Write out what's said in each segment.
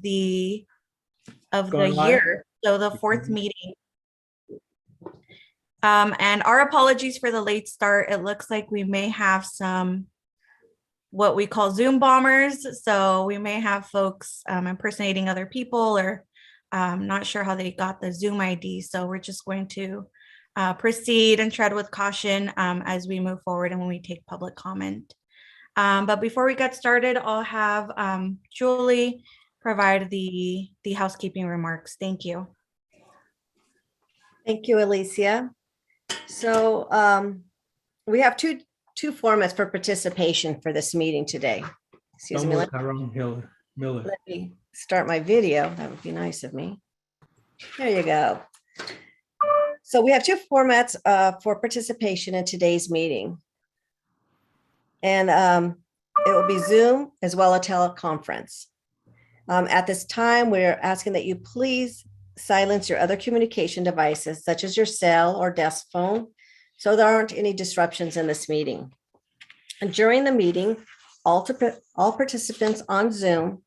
the Going live? year, so the fourth meeting. And our apologies for the late start. It looks like we may have some what we call Zoom bombers. So we may have folks impersonating other people, or not sure how they got the Zoom ID. So we're just going to proceed and tread with caution as we move forward and when we take public comment. But before we get started, I'll have Julie provide the housekeeping remarks. Thank you. Thank you, Alicia. So we have two formats for participation for this meeting today. Excuse me. Let me start my video. That would be nice of me. There you go. So we have two formats for participation in today's meeting. And it will be Zoom as well as teleconference. At this time, we're asking that you please silence your other communication devices, such as your cell or desk phone, so there aren't any disruptions in this meeting. And during the meeting, all participants on Zoom,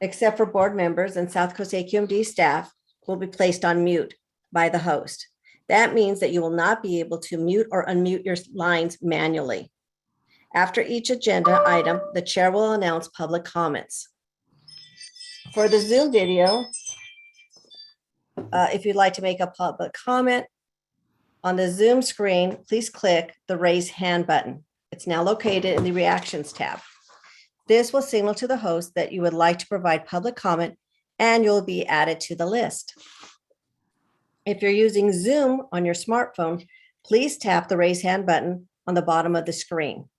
except for board members and South Coast AQMD staff, will be placed on mute by the host. That means that you will not be able to mute or unmute your lines manually. After each agenda item, the chair will announce public comments. For the Zoom video, if you'd like to make a public comment on the Zoom screen, please click the raise hand button. It's now located in the reactions tab. This will signal to the host that you would like to provide public comment and you'll be added to the list. If you're using Zoom on your smartphone, please tap the raise hand button on the bottom of the screen.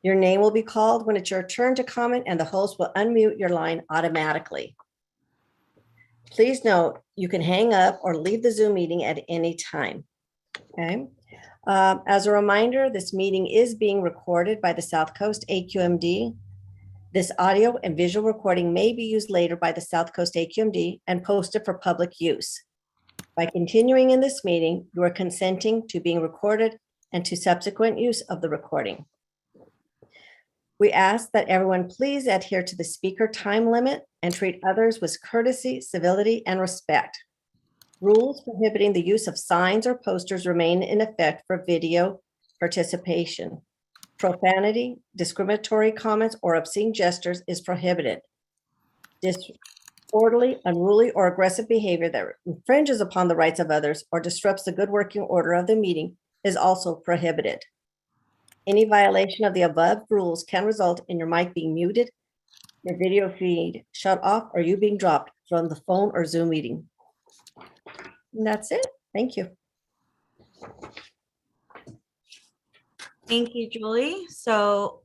Your name will be called when it's your turn to comment and the host will unmute your line automatically. Please note, you can hang up or leave the Zoom meeting at any time, okay? As a reminder, this meeting is being recorded by the South Coast AQMD. This audio and visual recording may be used later by the South Coast AQMD and posted for public use. By continuing in this meeting, you are consenting to being recorded and to subsequent use of the recording. We ask that everyone please adhere to the speaker time limit and treat others with courtesy, civility, and respect. Rules prohibiting the use of signs or posters remain in effect for video participation. Profanity, discriminatory comments, or obscene gestures is prohibited. Disorderly, unruly, or aggressive behavior that infringes upon the rights of others or disrupts the good working order of the meeting is also prohibited. Any violation of the above rules can result in your mic being muted, your video feed shut off, or you being dropped from the phone or Zoom meeting. And that's it. Thank you. Thank you, Julie. So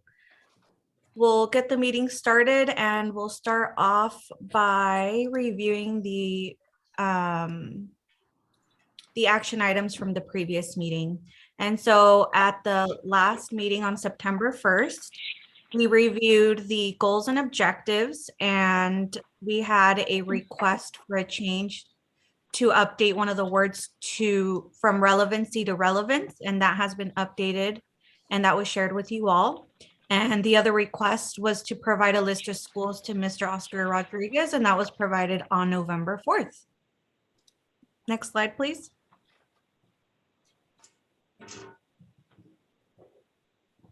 we'll get the meeting started and we'll start off by reviewing the action items from the previous meeting. And so at the last meeting on September 1st, we reviewed the goals and objectives, and we had a request for a change to update one of the words from relevancy to relevance, and that has been updated and that was shared with you all. And the other request was to provide a list of schools to Mr. Oscar Rodriguez, and that was provided on November 4th. Next slide, please.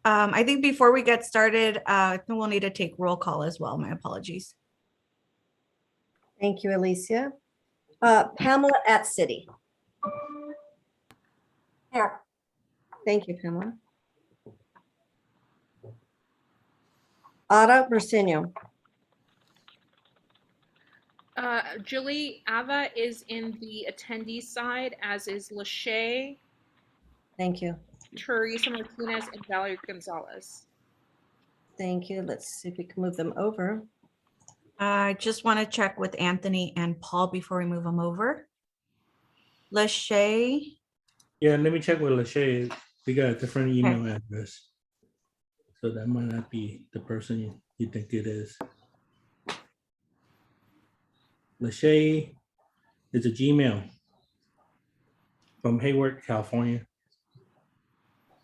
I think before we get started, I think we'll need to take roll call as well. My apologies. Thank you, Alicia. Pamela at City. Here. Thank you, Pamela. Ada Briceño. Julie, Ava is in the attendee side, as is Lachey, Thank you. Teresa Martinez, and Valerie Gonzalez. Thank you. Let's see if we can move them over. I just want to check with Anthony and Paul before we move them over. Lachey. Yeah, let me check with Lachey. We got a different email address. So that might not be the person you think it is. Lachey is a Gmail from Hayward, California.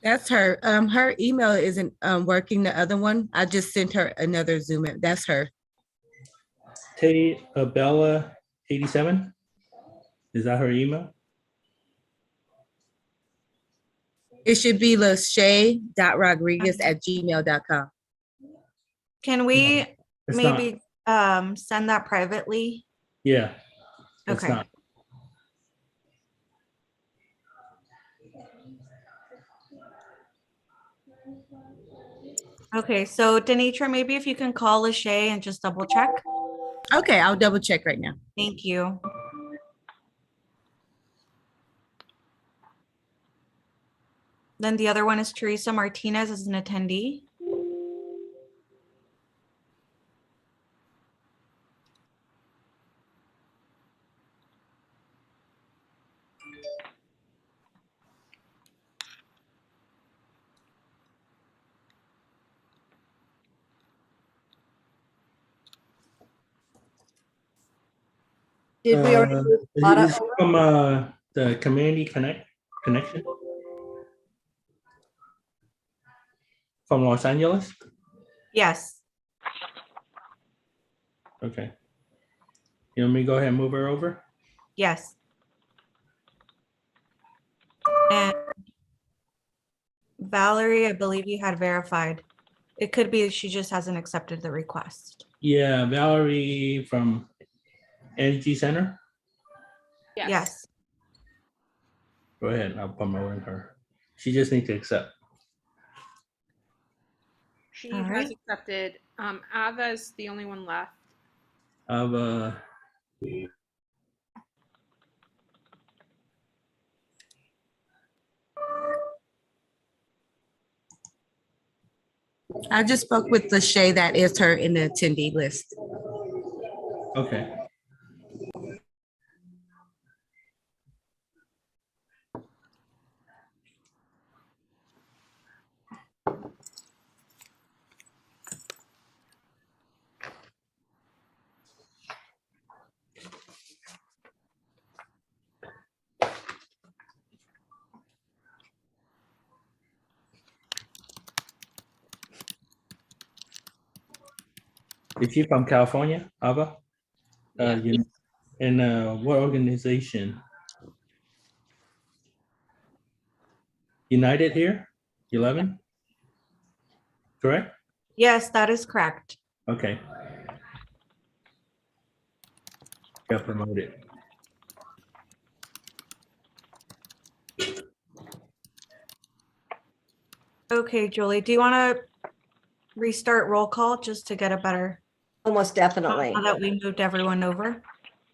That's her. Her email isn't working. The other one, I just sent her another Zoom. That's her. Bella 87. Is that her email? It should be lashay.rodriguez@gmail.com. Can we It's maybe send that privately? Yeah. It's Okay. not. Okay, so Denitra, maybe if you can call Lachey and just double check. Okay, I'll double check right now. Thank you. Then the other one is Teresa Martinez as an attendee. Did we already move Ada Is it over? from the community connection from Los Angeles? Yes. Okay. You want me to go ahead and move her over? Yes. And Valerie, I believe you had verified. It could be she just hasn't accepted the request. Yeah, Valerie from Energy Center. Yes. Go ahead, I'll promote her. She just needs to accept. She All has right. accepted. Ava is the only one left. Of I just spoke with Lashay. That is her in the attendee list. okay. Is she from California, Ava? Yeah. And what organization? United here, 11? Correct? Yes, that is correct. Okay. Got promoted. Okay, Julie, do you want to restart roll call just to get a better, Almost definitely. now that we moved everyone over?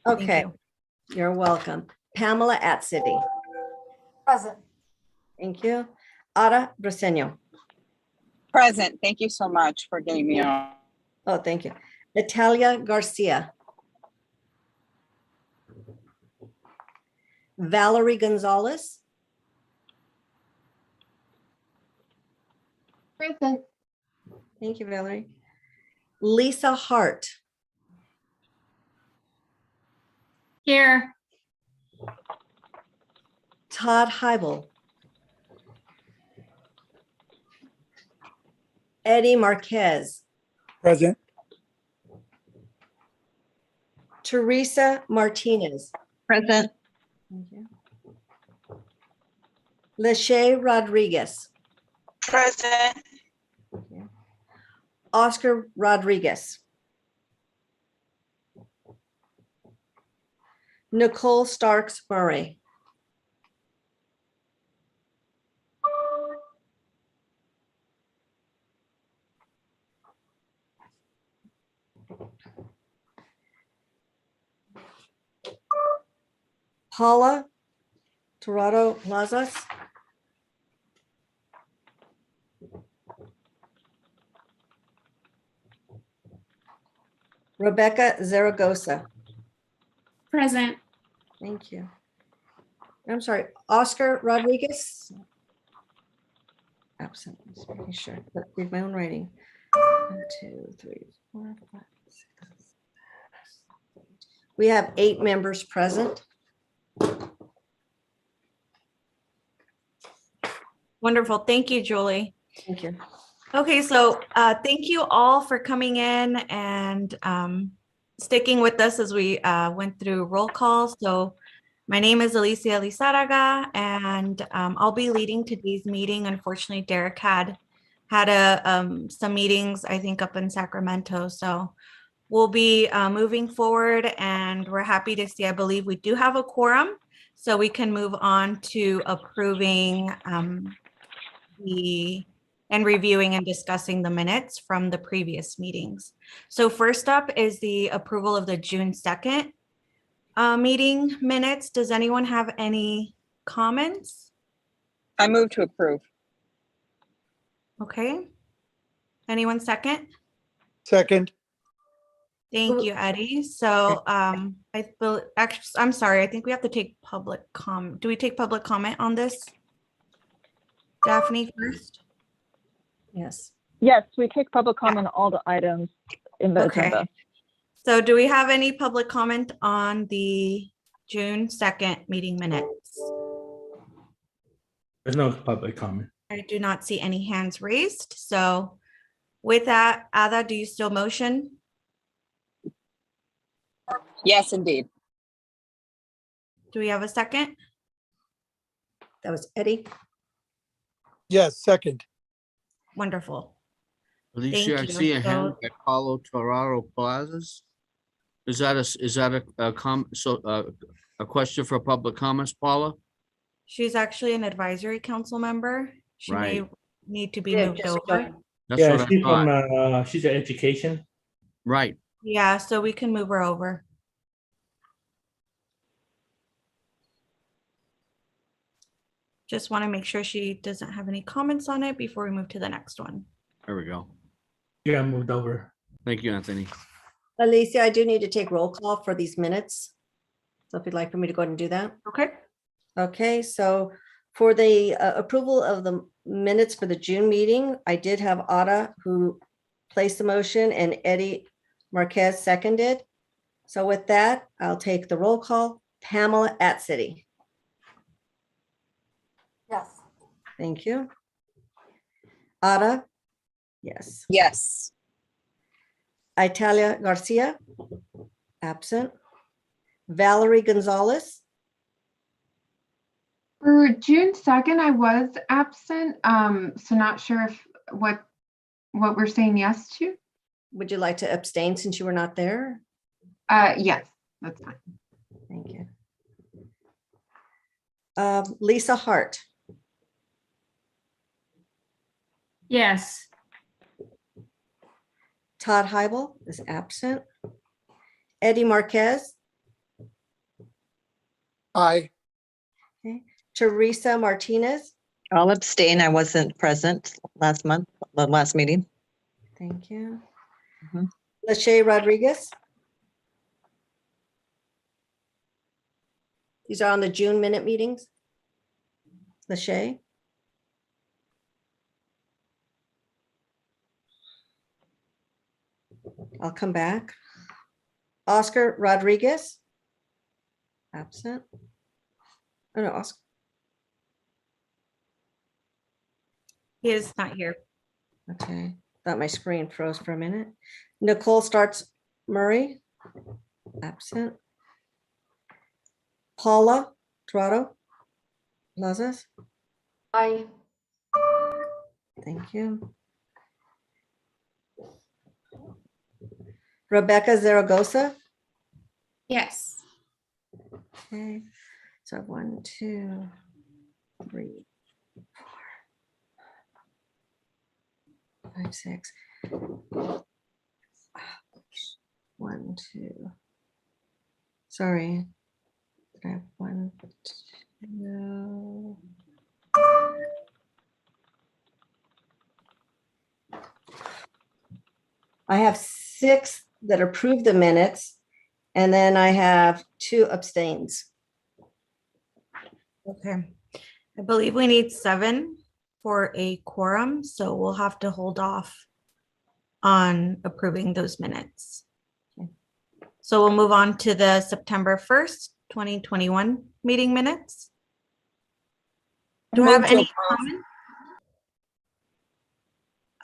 Thank Okay, you. you're welcome. Pamela at City. Present. Thank you. Ada Briseño. Present. Thank you so much for getting me on. Oh, thank you. Natalia Garcia. Valerie Gonzalez. Present. Thank you, Valerie. Lisa Hart. Here. Todd Heibel. Eddie Marquez. Present. Teresa Martinez. Present. Thank you. Lachey Rodriguez. Present. Oscar Rodriguez. Nicole Starks Murray. Paula Torado Plazas. Rebecca Zaragoza. Present. Thank you. I'm sorry, Oscar Rodriguez. Absent, just making sure, but read my own writing. 1, 2, 3, 4, 5, 6. We have 8 members present. Wonderful. Thank you, Julie. Thank you. Okay, so thank you all for coming in and sticking with us as we went through roll call. So my name is Alicia Lizaraga, and I'll be leading today's meeting. Unfortunately, Derek had some meetings, I think, up in Sacramento. So we'll be moving forward, and we're happy to see, I believe we do have a quorum, so we can move on to approving and reviewing and discussing the minutes from the previous meetings. So first up is the approval of the June 2nd meeting minutes. Does anyone have any comments? I move to approve. Okay. Anyone second? Second. Thank you, Eddie. So actually, I'm sorry, I think we have to take public comment. Do we take public comment on this? Daphne first? Yes. Yes, we take public comment on all the items in the Okay. agenda. So do we have any public comment on the June 2nd meeting minutes? There's no public comment. I do not see any hands raised. So with that, Ada, do you still motion? Yes, indeed. Do we have a second? That was Eddie. Yes, second. Wonderful. Alicia, I Thank you. see a So- hand by Paulo Toraro Plazas. Is that a question for public comments, Paula? She's actually an advisory council member. She may Right. need to be Yeah, moved just over. That's Yeah, what I she's thought. from, she's at Education. Right. Yeah, so we can move her over. Just want to make sure she doesn't have any comments on it before we move to the next one. There we go. Yeah, moved over. Thank you, Anthony. Alicia, I do need to take roll call for these minutes. So if you'd like for me to go ahead and do that. Okay. Okay, so for the approval of the minutes for the June meeting, I did have Ada who placed the motion and Eddie Marquez seconded. So with that, I'll take the roll call. Pamela at City. Yes. Thank you. Ada? Yes. Yes. Italia Garcia? Absent. Valerie Gonzalez? For June 2nd, I was absent, so not sure if what we're saying yes to. Would you like to abstain since you were not there? Yes, that's fine. Thank you. Lisa Hart? Yes. Todd Heibel is absent. Eddie Marquez? Aye. Teresa Martinez? I'll abstain. I wasn't present last month, the last meeting. Thank you. Mhm. Lachey Rodriguez? These are on the June minute meetings. Lachey? I'll come back. Oscar Rodriguez? Absent. Oh, no, Oscar. He is not here. Okay, thought my screen froze for a minute. Nicole Starts Murray? Absent. Paula Torado Plazas? Aye. Thank you. Rebecca Zaragoza? Yes. Okay, so 1, 2, 3, 4, 5, 6. 1, 2. Sorry. I have 1, 2. I have 6 that approve the minutes, and then I have 2 abstains. Okay. I believe we need 7 for a quorum, so we'll have to hold off on approving those minutes. Okay. So we'll move on to the September 1st, 2021 meeting minutes. Do we have Move to any approve. comments?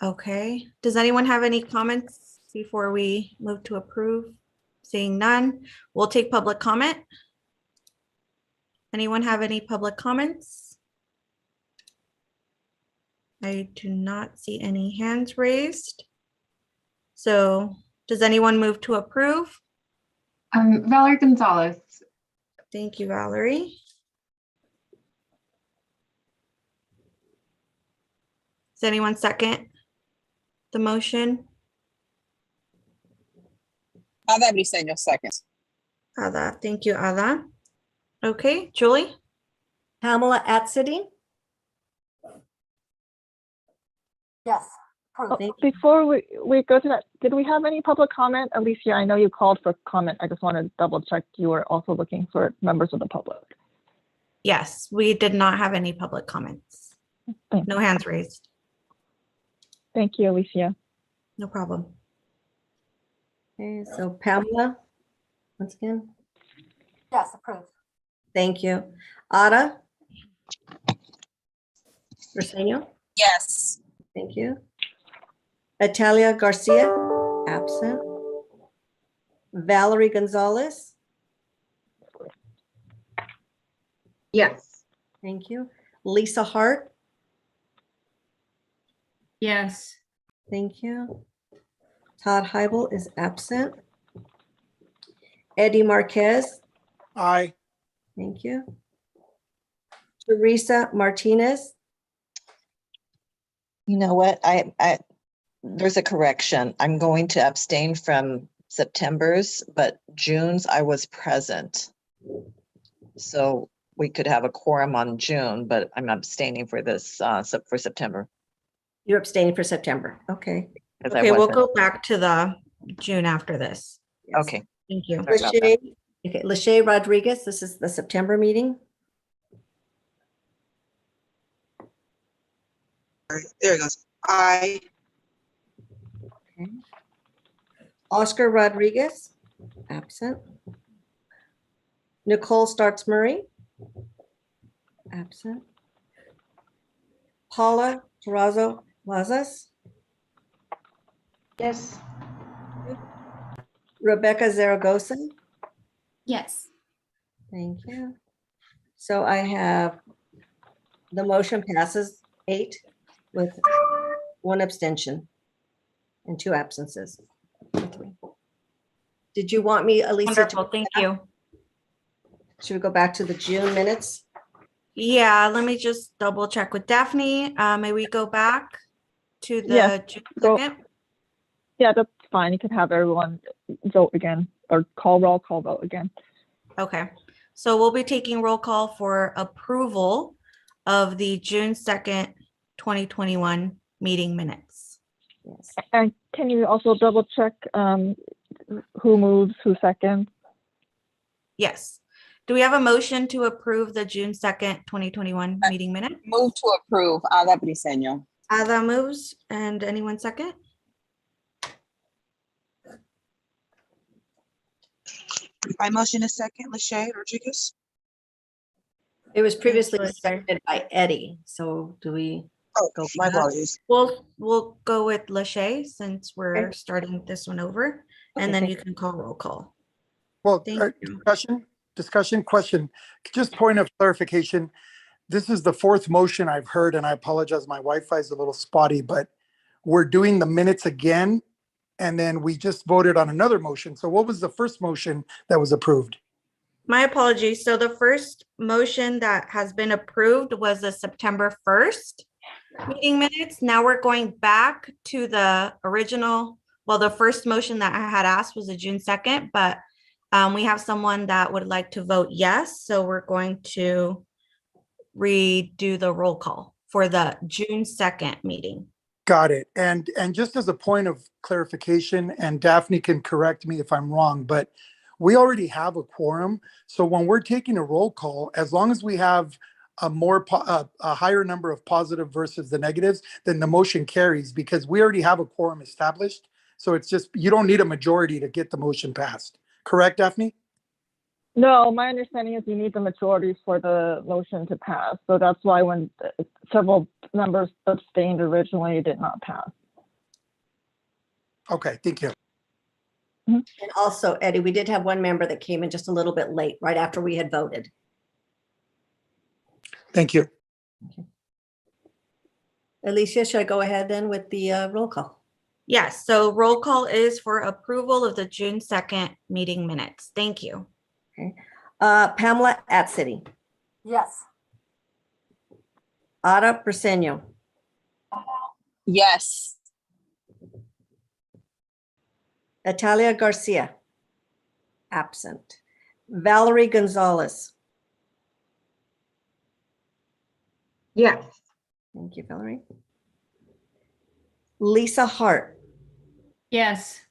Okay. Does anyone have any comments before we move to approve? Seeing none, we'll take public comment. Anyone have any public comments? I do not see any hands raised. So does anyone move to approve? Valerie Gonzalez. Thank you, Valerie. Does anyone second the motion? Ada Briseño seconds. Ada, thank you, Ada. Okay, Julie? Pamela Atcity? Yes. Oh, Thank you. before we go to that, did we have any public comment? Alicia, I know you called for comment. I just want to double check you were also looking for members of the public. Yes, we did not have any public comments. Thank No hands raised. Thank you, Alicia. No problem. Okay, so Pamela, once again? Yes, approved. Thank you. Ada? Briseño? Yes. Thank you. Natalia Garcia, absent. Valerie Gonzalez, Yes. thank you. Lisa Hart, Yes. thank you. Todd Heibel is absent. Eddie Marquez, Aye. thank you. Teresa Martinez, You know what? There's a correction. I'm going to abstain from September's, but June's I was present. So we could have a quorum on June, but I'm abstaining for this, for September. you're abstaining for September. Okay. 'Cause I Okay, we'll wasn't. go back to the June after this. Okay. Thank you. Sorry about that. Lachey, okay, Lachey Rodriguez, this is the September meeting. There it goes. Aye. Okay. Oscar Rodriguez, absent. Nicole Starks Murray, absent. Paula Terrazzo Lazas, Yes. Rebecca Zaragoza, Yes. thank you. So I have, the motion passes 8 with 1 abstention and 2 absences. Did you want me, Alicia, Wonderful, thank you. should we go back to the June minutes? Yeah, let me just double check with Daphne. May we go back to the Yes, June go. 2nd? Yeah, that's fine. You can have everyone vote again or roll call vote again. Okay, so we'll be taking roll call for approval of the June 2nd, 2021 meeting minutes. Yes. And can you also double check who moves, who seconds? Yes. Do we have a motion to approve the June 2nd, 2021 meeting minute? Move to approve. Ada Briseño. Ada moves, and anyone second? My motion is second. Lachey Rodriguez. It was previously Lachey. seconded by Eddie, so do we? Oh, Go my for that. apologies. We'll go with Lachey since we're Okay. starting this one over, and Okay, then thank you can call roll call. Well, Thank you. discussion, question. Just point of clarification. This is the 4th motion I've heard, and I apologize, my Wi-Fi is a little spotty, but we're doing the minutes again, and then we just voted on another motion. So what was the first motion that was approved? My apologies. So the first motion that has been approved was the September 1st meeting minutes. Now we're going back to the original. Well, the first motion that I had asked was the June 2nd, but we have someone that would like to vote yes. So we're going to redo the roll call for the June 2nd meeting. Got it. And just as a point of clarification, and Daphne can correct me if I'm wrong, but we already have a quorum. So when we're taking a roll call, as long as we have a higher number of positive versus the negatives, then the motion carries because we already have a quorum established. So it's just, you don't need a majority to get the motion passed. Correct, Daphne? No, my understanding is you need the majority for the motion to pass. So that's why when several members abstained originally, it did not pass. Okay, thank you. And also, Eddie, we did have one member that came in just a little bit late, right after we had voted. Thank you. Alicia, should I go ahead then with the roll call? Yes, so roll call is for approval of the June 2nd meeting minutes. Thank you. Okay. Pamela Atcity, Yes. Ada Briseño, Yes. Natalia Garcia, absent. Valerie Gonzalez. Yes. Thank you, Valerie. Lisa Hart, Yes.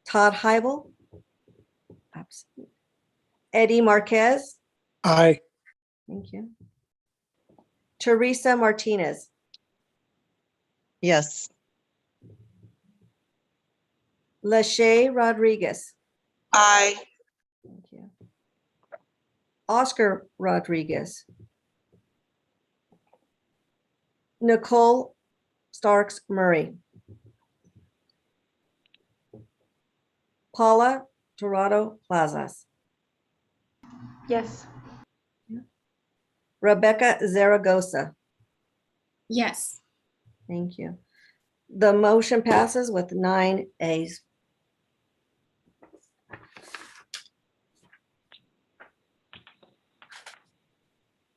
Todd Heibel, absent. Eddie Marquez, Aye. thank you. Teresa Martinez, Yes. Lachey Rodriguez, Aye. thank you. Oscar Rodriguez, Nicole Starks Murray, Paula Torado Plazas, Yes. Rebecca Zaragoza. Yes. Thank you. The motion passes with 9 ayes.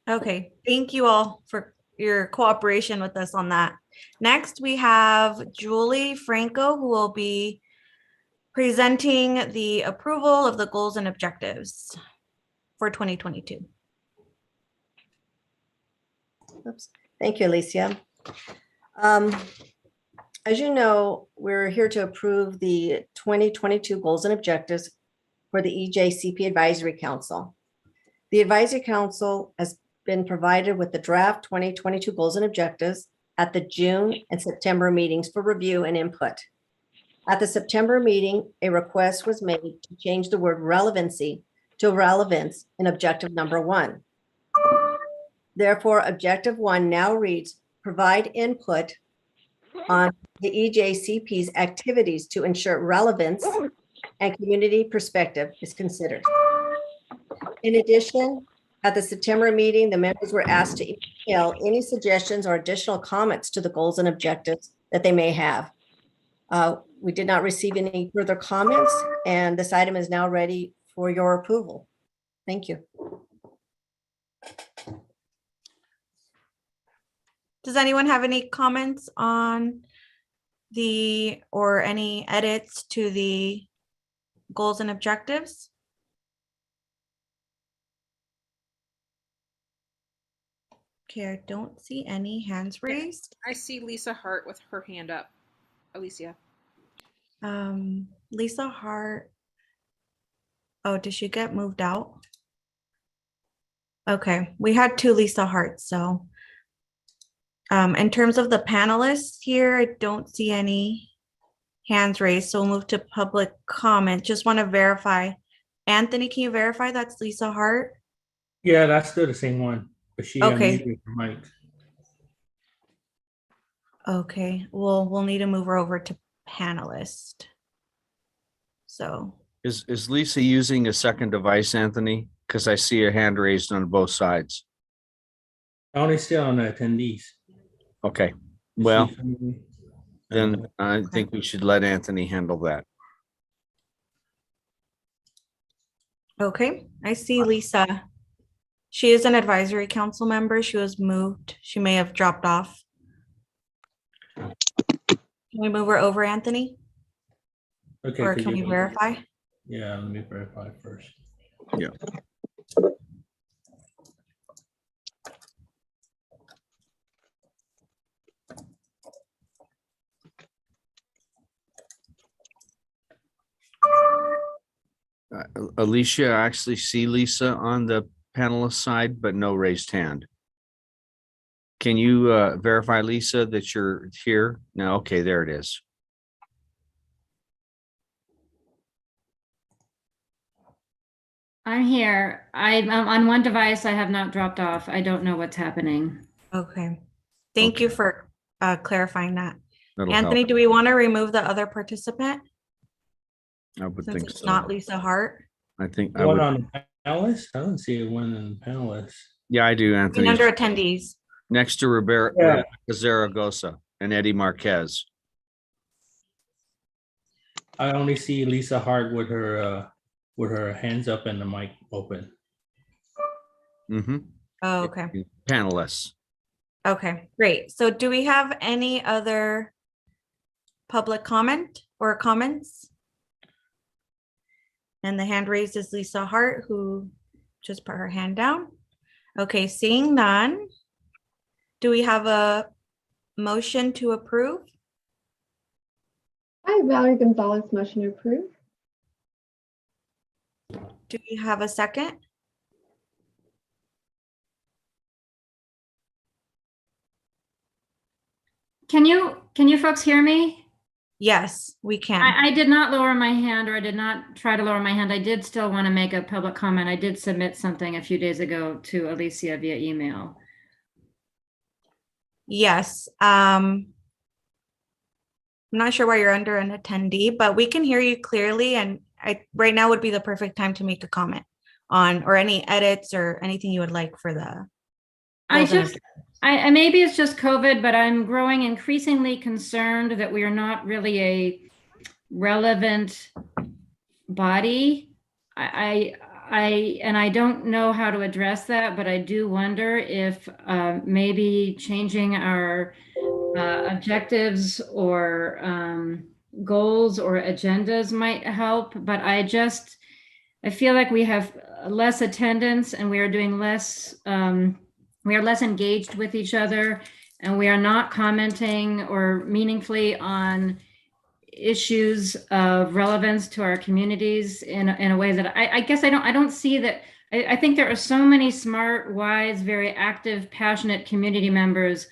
Okay, thank you all for your cooperation with us on that. Next, we have Julie Franco, who will be presenting the approval of the goals and objectives for 2022. Oops. Thank you, Alicia. As you know, we're here to approve the 2022 goals and objectives for the Ejcp Advisory Council. The Advisory Council has been provided with the draft 2022 goals and objectives at the June and September meetings for review and input. At the September meeting, a request was made to change the word relevancy to relevance in objective number 1. Therefore, objective 1 now reads, provide input on the EJCP's activities to ensure relevance and community perspective is considered. In addition, at the September meeting, the members were asked to email any suggestions or additional comments to the goals and objectives that they may have. We did not receive any further comments, and this item is now ready for your approval. Thank you. Does anyone have any comments on or any edits to the goals and objectives? Okay, I don't see any hands raised. I see Lisa Hart with her hand up. Alicia. Lisa Hart. Oh, did she get moved out? Okay, we had 2 Lisa Harts, so in terms of the panelists here, I don't see any hands raised, so we'll move to public comment. Just want to verify. Anthony, can you verify that's Lisa Hart? Yeah, that's still the same one, but she Okay. unmuted her mic. Okay, well, we'll need to move her over to panelist. So, Is Lisa using a second device, Anthony? Because I see a hand raised on both sides. I only see on the attendees. Okay, well, She- then I think we should let Anthony handle that. okay, I see Lisa. She is an advisory council member. She was moved. She may have dropped off. Can we move her over, Anthony? Okay. Or could can we you- verify? Yeah, let me verify first. Yeah. Alicia, I actually see Lisa on the panelist side, but no raised hand. Can you verify, Lisa, that you're here? No, okay, there it is. I'm here. I'm on one device. I have not dropped off. I don't know what's happening. Okay. Thank you for clarifying that. That'll Anthony, help. do we want to remove the other participant I would since think it's so. not Lisa Hart? I think I One would. on the panelist? I don't see one on the panelist. Yeah, I do, And Anthony. under attendees. Next to Yeah. Rebecca Zaragoza and Eddie Marquez. I only see Lisa Hart with her hands up and the mic open. Mm-hmm. Oh, okay. Panelists. Okay, great. So do we have any other public comment or comments? And the hand raised is Lisa Hart, who just put her hand down. Okay, seeing none. Do we have a motion to approve? Hi, Valerie Gonzalez, motion to approve. Do we have a second? Can you folks hear me? Yes, we can. I did not lower my hand, or I did not try to lower my hand. I did still want to make a public comment. I did submit something a few days ago to Alicia via email. Yes. I'm not sure why you're under an attendee, but we can hear you clearly. And right now would be the perfect time to make a comment on, or any edits or anything you would like for the. I maybe it's just COVID, but I'm growing increasingly concerned that we are not really a relevant body. I don't know how to address that, but I do wonder if maybe changing our objectives or goals or agendas might help. But I feel like we have less attendance and we are doing less. We are less engaged with each other, and we are not commenting or meaningfully on issues of relevance to our communities in a way that I guess I don't see that. I think there are so many smart, wise, very active, passionate community members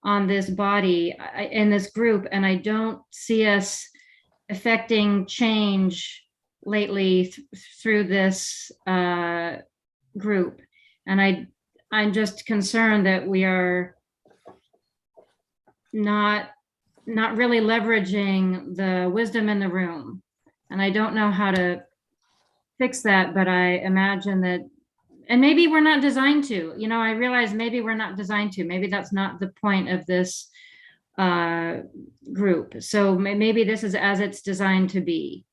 on this body, in this group, and I don't see us affecting change lately through this group. And I'm just concerned that we are not really leveraging the wisdom in the room. And I don't know how to fix that, but I imagine that, and maybe we're not designed to, I realize maybe we're not designed to, maybe that's not the point of this group. So maybe this is as it's designed to be.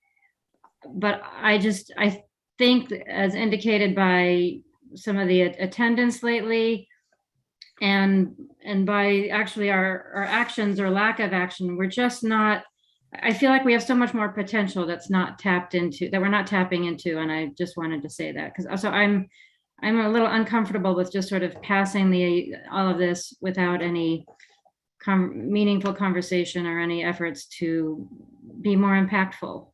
But I think, as indicated by some of the attendance lately, and by actually our actions or lack of action, we're just not. I feel like we have so much more potential that's not tapped into, that we're not tapping into, and I just wanted to say that, because also I'm a little uncomfortable with just sort of passing all of this without any meaningful conversation or any efforts to be more impactful.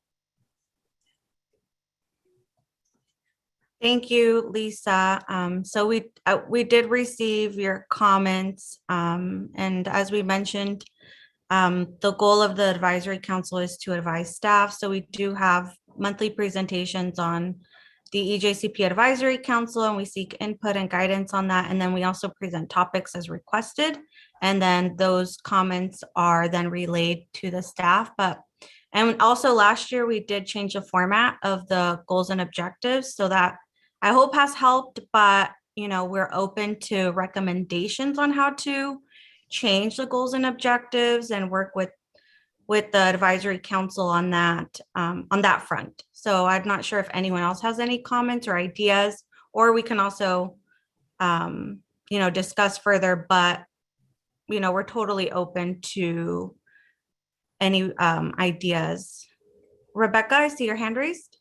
Thank you, Lisa. So we did receive your comments, and as we mentioned, the goal of the advisory council is to advise staff. So we do have monthly presentations on the Ejcp advisory council, and we seek input and guidance on that. And then we also present topics as requested, and then those comments are then relayed to the staff. And also last year we did change the format of the goals and objectives, so that I hope has helped, but we're open to recommendations on how to change the goals and objectives and work with the advisory council on that front. So I'm not sure if anyone else has any comments or ideas, or we can also discuss further, but we're totally open to any ideas. Rebecca, I see your hand raised.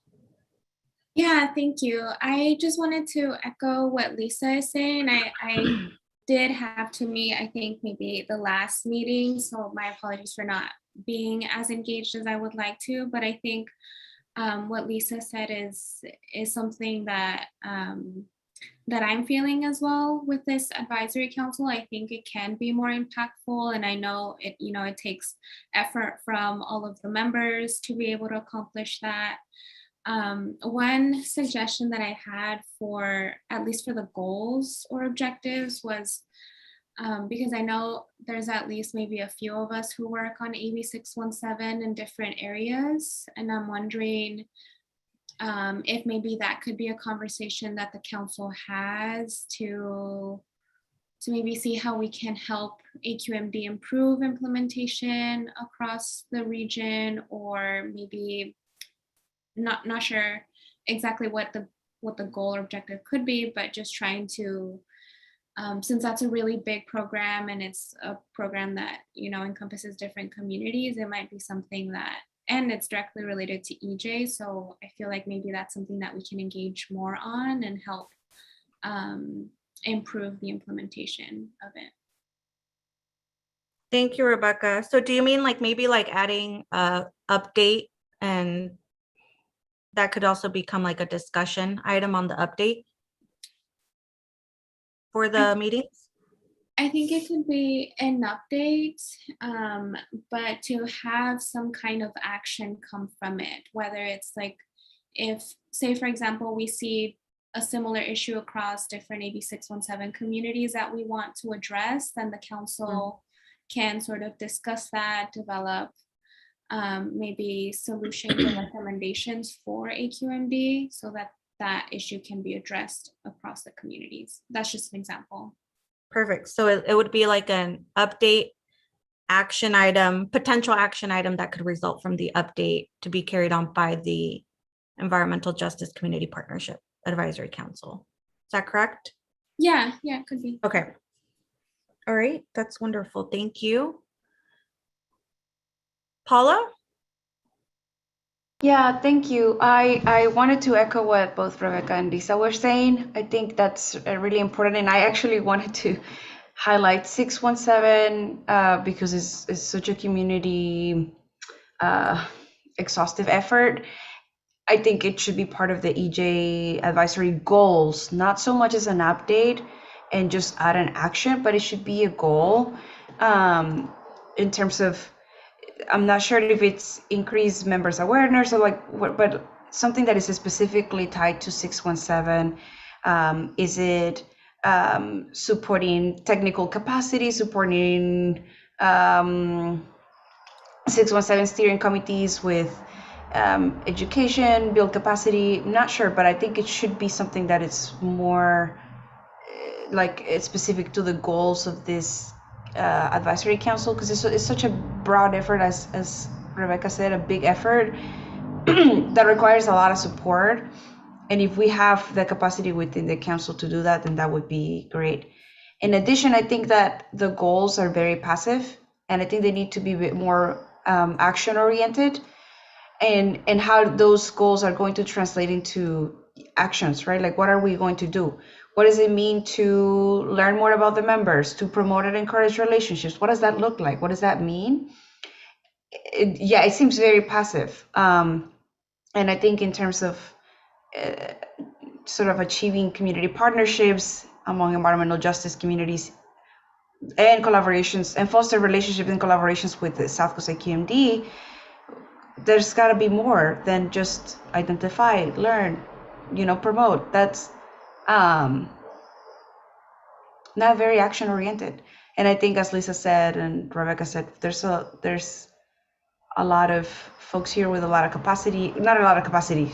Yeah, thank you. I just wanted to echo what Lisa is saying. I did have to meet, I think, maybe the last meeting, so my apologies for not being as engaged as I would like to, but I think what Lisa said is something that that I'm feeling as well with this advisory council. I think it can be more impactful, and I know it takes effort from all of the members to be able to accomplish that. One suggestion that I had for, at least for the goals or objectives, was because I know there's at least maybe a few of us who work on AB 617 in different areas. And I'm wondering if maybe that could be a conversation that the council has to maybe see how we can help AQMD improve implementation across the region, or maybe not sure exactly what the goal or objective could be, but just trying to, since that's a really big program and it's a program that, you know, encompasses different communities, it might be something that, and it's directly related to EJ. So I feel like maybe that's something that we can engage more on and help improve the implementation of it. Thank you, Rebecca. So do you mean like maybe like adding a update, and that could also become like a discussion item on the update for the meetings? I think it could be an update, but to have some kind of action come from it, whether it's like, if, say, for example, we see a similar issue across different AB 617 communities that we want to address, then the council can sort of discuss that, develop maybe solutions and recommendations for AQMD so that that issue can be addressed across the communities. That's just an example. Perfect. So it would be like an update action item, potential action item that could result from the update to be carried on by the Environmental Justice Community Partnership Advisory Council. Is that correct? Yeah, it could be. Okay. All right, that's wonderful. Thank you. Paula? Yeah, thank you. I wanted to echo what both Rebecca and Lisa were saying. I think that's really important. And I actually wanted to highlight 617 because it's such a community exhaustive effort. I think it should be part of the EJ advisory goals, not so much as an update and just add an action, but it should be a goal in terms of, I'm not sure if it's increased members' awareness or like what, but something that is specifically tied to 617. Is it supporting technical capacity, supporting 617 steering committees with education, build capacity? I'm not sure, but I think it should be something that is more like it's specific to the goals of this advisory council, because it's such a broad effort, as Rebecca said, a big effort that requires a lot of support. And if we have the capacity within the council to do that, then that would be great. In addition, I think that the goals are very passive, and I think they need to be a bit more action oriented, and how those goals are going to translate into actions, right? Like, what are we going to do? What does it mean to learn more about the members, to promote and encourage relationships? What does that look like? What does that mean? It seems very passive. And I think in terms of sort of achieving community partnerships among environmental justice communities and collaborations and foster relationships and collaborations with the South Coast AQMD, there's got to be more than just identify, learn, promote. That's not very action oriented. And I think, as Lisa said and Rebecca said, there's a lot of folks here with a lot of capacity, not a lot of capacity,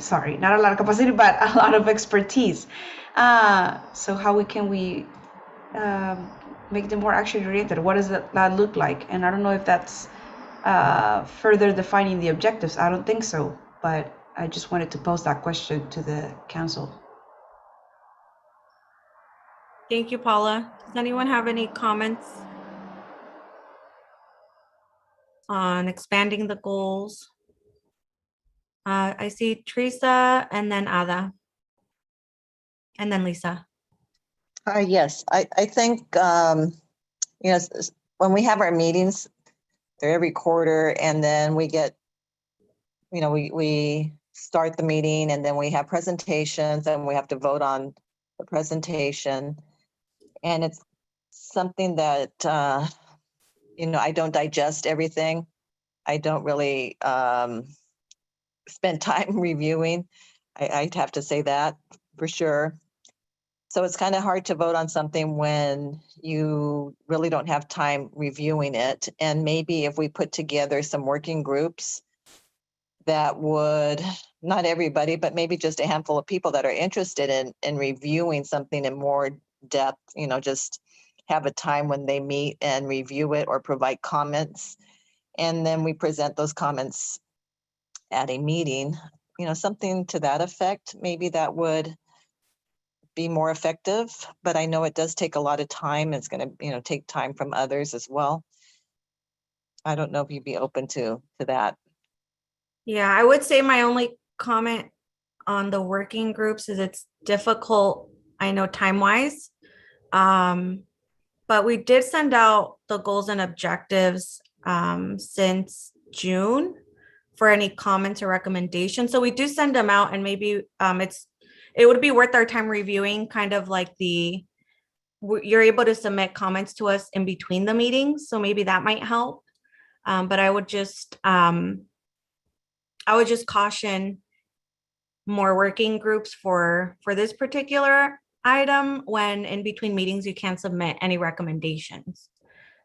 but a lot of expertise. So how can we make them more action oriented? What does that look like? And I don't know if that's further defining the objectives. I don't think so, but I just wanted to pose that question to the council. Thank you, Paula. Does anyone have any comments on expanding the goals? I see Teresa and then Ada. And then Lisa. Yes, I think, when we have our meetings, they're every quarter, and then we get, we start the meeting, and then we have presentations, and we have to vote on the presentation. And it's something that, I don't digest everything. I don't really spend time reviewing. I'd have to say that for sure. So it's kind of hard to vote on something when you really don't have time reviewing it. And maybe if we put together some working groups that would, not everybody, but maybe just a handful of people that are interested in reviewing something in more depth, just have a time when they meet and review it or provide comments. And then we present those comments at a meeting, something to that effect. Maybe that would be more effective, but I know it does take a lot of time. It's going to, take time from others as well. I don't know if you'd be open to that. Yeah, I would say my only comment on the working groups is it's difficult, I know time-wise. But we did send out the goals and objectives since June for any comments or recommendations. So we do send them out, and maybe it would be worth our time reviewing kind of like you're able to submit comments to us in between the meetings. So maybe that might help. But I would just caution more working groups for this particular item when in between meetings you can't submit any recommendations.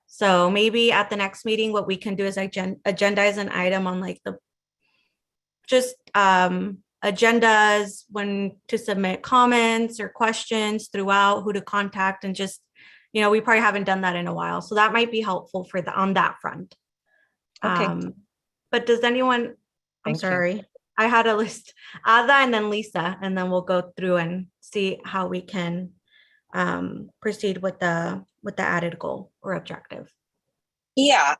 So maybe at the next meeting, what we can do is agendize an item on like agendas when to submit comments or questions throughout, who to contact, and just, we probably haven't done that in a while. So that might be helpful on that front. Okay. But does anyone, Thank you. sorry, I had a list, Ada and then Lisa, and then we'll go through and see how we can proceed with the added goal or objective. Yeah.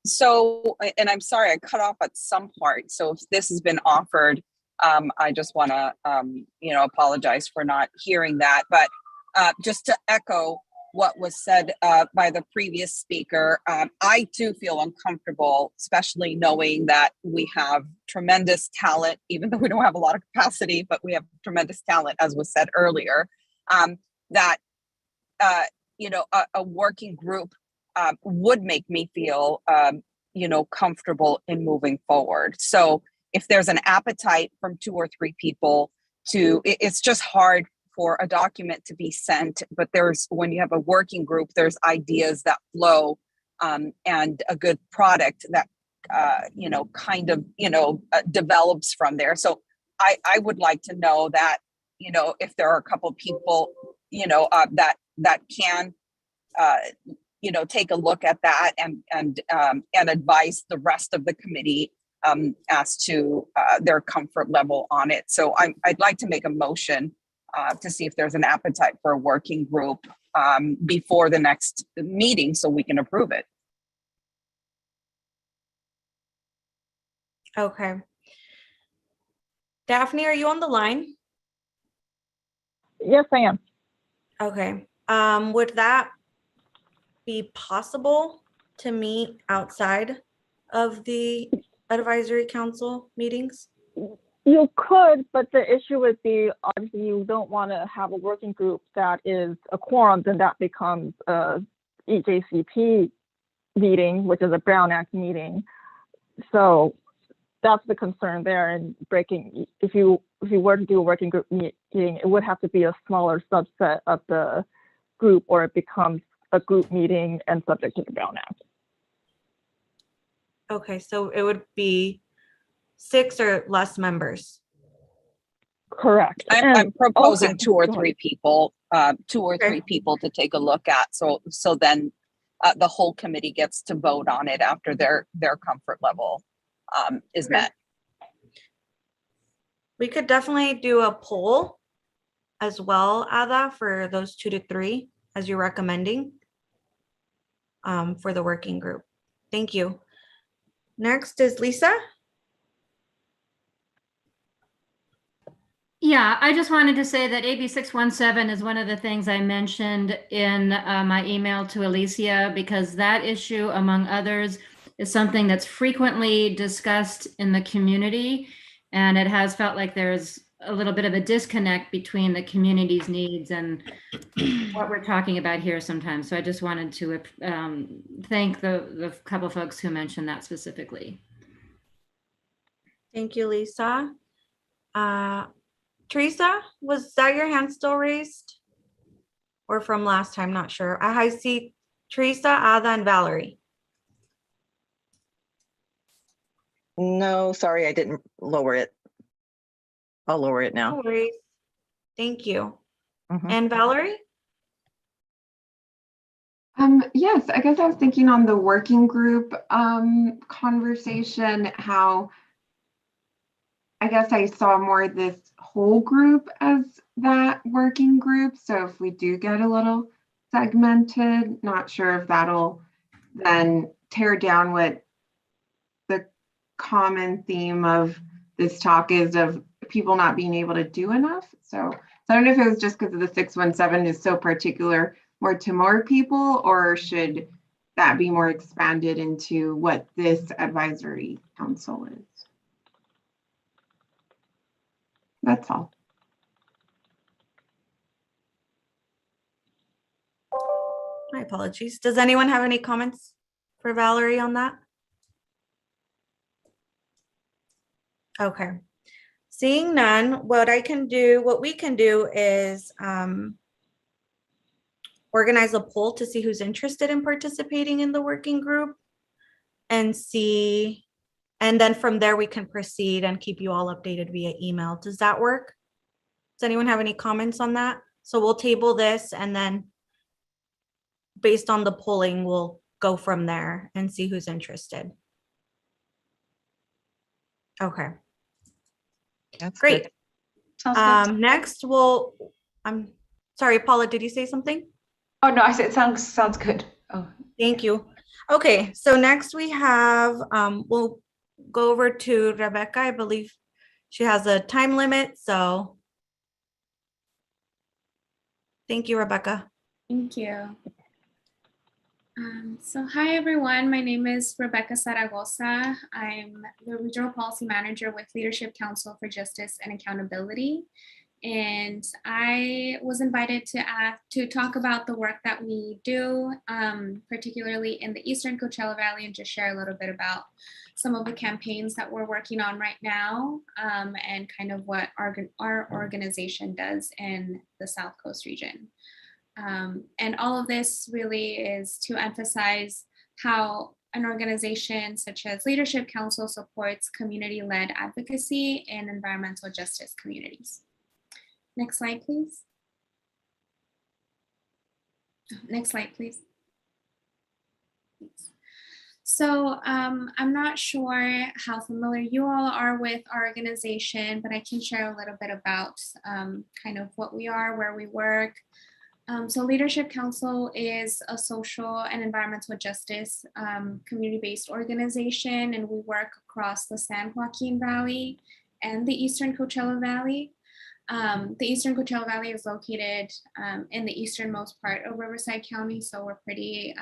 So, and I'm sorry, I cut off at some part. So if this has been offered, I just want to, apologize for not hearing that. But just to echo what was said by the previous speaker, I do feel uncomfortable, especially knowing that we have tremendous talent, even though we don't have a lot of capacity, but we have tremendous talent, as was said earlier, that, a working group would make me feel, comfortable in moving forward. So if there's an appetite from 2 or 3 people it's just hard for a document to be sent, but when you have a working group, there's ideas that flow, and a good product that, develops from there. So I would like to know that, if there are a couple of people, that can, take a look at that and advise the rest of the committee as to their comfort level on it. So I'd like to make a motion to see if there's an appetite for a working group before the next meeting so we can approve it. Okay. Daphne, are you on the line? Yes, I am. Okay. Would that be possible to meet outside of the advisory council meetings? You could, but the issue would be, obviously, you don't want to have a working group that is a quorum, then that becomes a Ejcp meeting, which is a Brown Act meeting. So that's the concern there. And if you were to do a working group meeting, it would have to be a smaller subset of the group, or it becomes a group meeting and subject to the Brown Act. Okay, so it would be 6 or less members. Correct. I'm proposing okay. 2 or 3 people, 2 or 3 people to take a look at. So then the whole committee gets to vote on it after their comfort level is met. We could definitely do a poll as well, Ada, for those 2 to 3 as you're recommending for the working group. Thank you. Next is Lisa. Yeah, I just wanted to say that AB 617 is one of the things I mentioned in my email to Alicia, because that issue, among others, is something that's frequently discussed in the community. And it has felt like there's a little bit of a disconnect between the community's needs and what we're talking about here sometimes. So I just wanted to thank the couple folks who mentioned that specifically. Thank you, Lisa. Teresa, was that your hand still raised? Or from last time, not sure. I see Teresa, Ada, and Valerie. No, sorry, I didn't lower it. I'll lower it now. No worries. Thank you. Mhm. And Valerie? Yes, I guess I was thinking on the working group conversation, how I guess I saw more this whole group as that working group. So if we do get a little segmented, not sure if that'll then tear down what the common theme of this talk is, of people not being able to do enough. So I don't know if it was just because of the 617 is so particular more to more people, or should that be more expanded into what this advisory council is? That's all. My apologies. Does anyone have any comments for Valerie on that? Okay. Seeing none, what we can do is organize a poll to see who's interested in participating in the working group and see, and then from there we can proceed and keep you all updated via email. Does that work? Does anyone have any comments on that? So we'll table this, and then based on the polling, we'll go from there and see who's interested. Okay. That's great. good. Sounds good. Next, I'm sorry, Paula, did you say something? Oh no, I said sounds good. Oh, Thank you. Okay, so next we have, we'll go over to Rebecca. I believe she has a time limit, so. Thank you, Rebecca. Thank you. So hi everyone, my name is Rebecca Zaragoza. I'm the Regional Policy Manager with Leadership Council for Justice and Accountability. And I was invited to talk about the work that we do, particularly in the Eastern Coachella Valley, and just share a little bit about some of the campaigns that we're working on right now, and kind of what our organization does in the South Coast region. And all of this really is to emphasize how an organization such as Leadership Council supports community-led advocacy in environmental justice communities. Next slide, please. Next slide, please. Thanks. So I'm not sure how familiar you all are with our organization, but I can share a little bit about kind of what we are, where we work. So Leadership Council is a social and environmental justice community-based organization, and we work across the San Joaquin Valley and the Eastern Coachella Valley. The Eastern Coachella Valley is located in the easternmost part of Riverside County, so we're pretty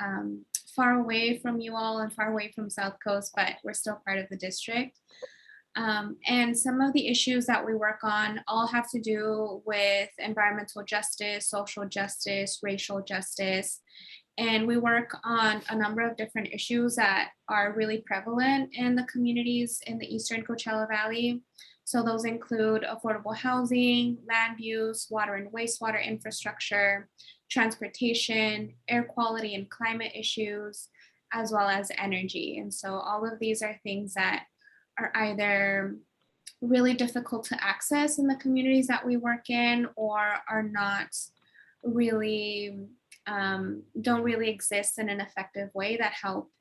far away from you all and far away from South Coast, but we're still part of the district. And some of the issues that we work on all have to do with environmental justice, social justice, racial justice. And we work on a number of different issues that are really prevalent in the communities in the Eastern Coachella Valley. So those include affordable housing, land use, water and wastewater infrastructure, transportation, air quality and climate issues, as well as energy. And so all of these are things that are either really difficult to access in the communities that we work in, or are not really, don't really exist in an effective way that help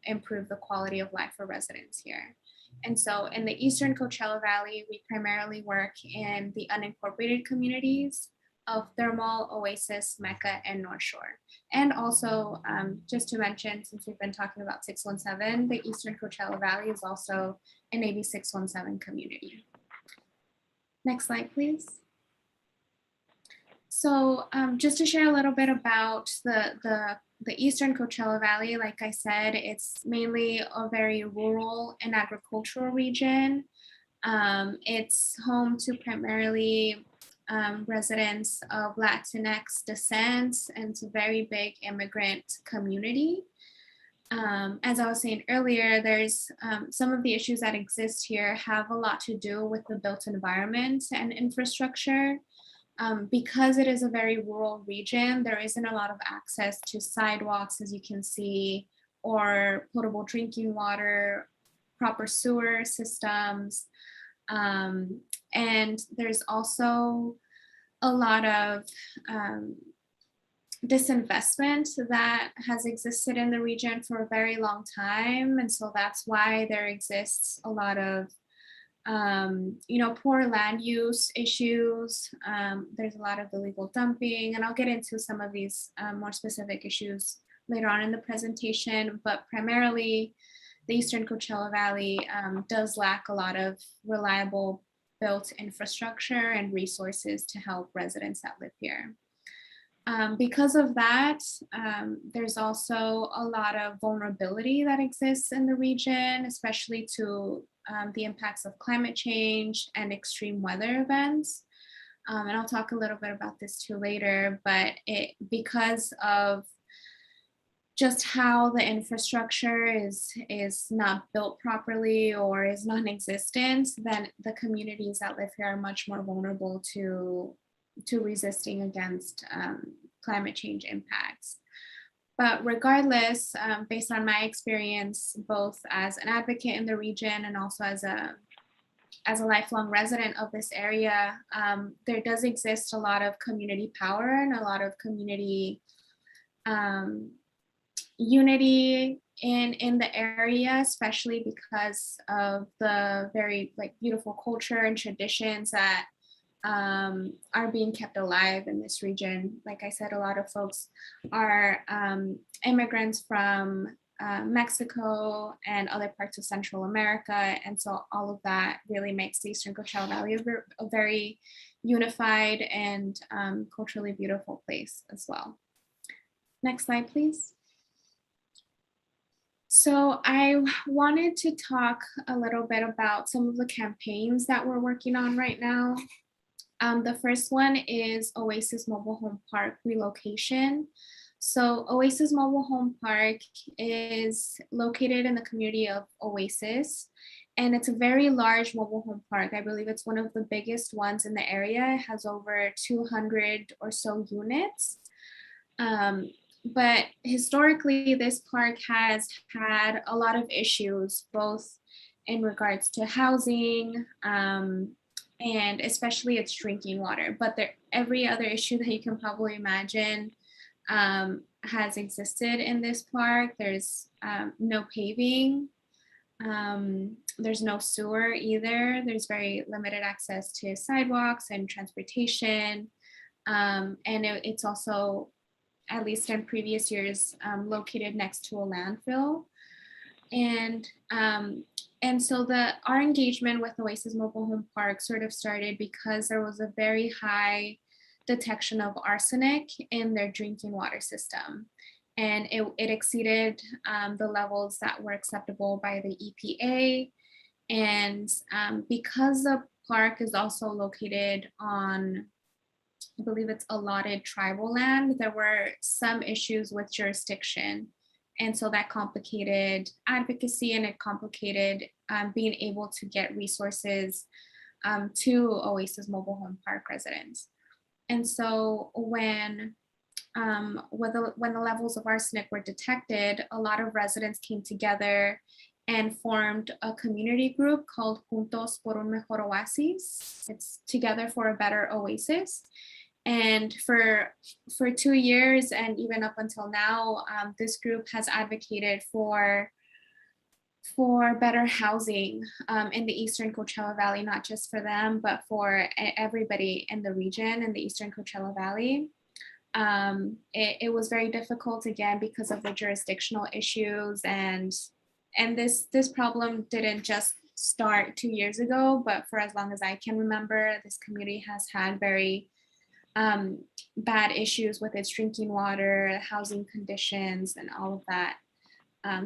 improve the quality of life for residents here. And so in the Eastern Coachella Valley, we primarily work in the unincorporated communities of Thermal, Oasis, Mecca, and North Shore. And also, just to mention, since we've been talking about 617, the Eastern Coachella Valley is also an AB 617 community. Next slide, please. So just to share a little bit about the Eastern Coachella Valley, like I said, it's mainly a very rural and agricultural region. It's home to primarily residents of Latinx descent, and it's a very big immigrant community. As I was saying earlier, there's some of the issues that exist here have a lot to do with the built environment and infrastructure. Because it is a very rural region, there isn't a lot of access to sidewalks, as you can see, or potable drinking water, proper sewer systems. And there's also a lot of disinvestment that has existed in the region for a very long time. And so that's why there exists a lot of poor land use issues. There's a lot of illegal dumping, and I'll get into some of these more specific issues later on in the presentation, but primarily the Eastern Coachella Valley does lack a lot of reliable built infrastructure and resources to help residents that live here. Because of that, there's also a lot of vulnerability that exists in the region, especially to the impacts of climate change and extreme weather events. And I'll talk a little bit about this too later, but because of just how the infrastructure is not built properly or is non-existent, then the communities that live here are much more vulnerable to resisting against climate change impacts. But regardless, based on my experience, both as an advocate in the region and also as a lifelong resident of this area, there does exist a lot of community power and a lot of community unity in the area, especially because of the very beautiful culture and traditions that are being kept alive in this region. Like I said, a lot of folks are immigrants from Mexico and other parts of Central America. And so all of that really makes the Eastern Coachella Valley a very unified and culturally beautiful place as well. Next slide, please. So I wanted to talk a little bit about some of the campaigns that we're working on right now. The first one is Oasis Mobile Home Park Relocation. So Oasis Mobile Home Park is located in the community of Oasis, and it's a very large mobile home park. I believe it's one of the biggest ones in the area. It has over 200 or so units. But historically, this park has had a lot of issues, both in regards to housing, and especially its drinking water. But every other issue that you can probably imagine has existed in this park. There's no paving. There's no sewer either. There's very limited access to sidewalks and transportation. And it's also, at least in previous years, located next to a landfill. And so our engagement with Oasis Mobile Home Park sort of started because there was a very high detection of arsenic in their drinking water system. And it exceeded the levels that were acceptable by the EPA. And because the park is also located on, I believe it's allotted tribal land, there were some issues with jurisdiction. And so that complicated advocacy, and it complicated being able to get resources to Oasis Mobile Home Park residents. And so when the levels of arsenic were detected, a lot of residents came together and formed a community group called Juntos por un Mejor Oasis. It's Together for a Better Oasis. And for 2 years, and even up until now, this group has advocated for better housing in the Eastern Coachella Valley, not just for them, but for everybody in the region, in the Eastern Coachella Valley. It was very difficult, again, because of the jurisdictional issues, and this problem didn't just start 2 years ago, but for as long as I can remember, this community has had very bad issues with its drinking water, housing conditions, and all of that.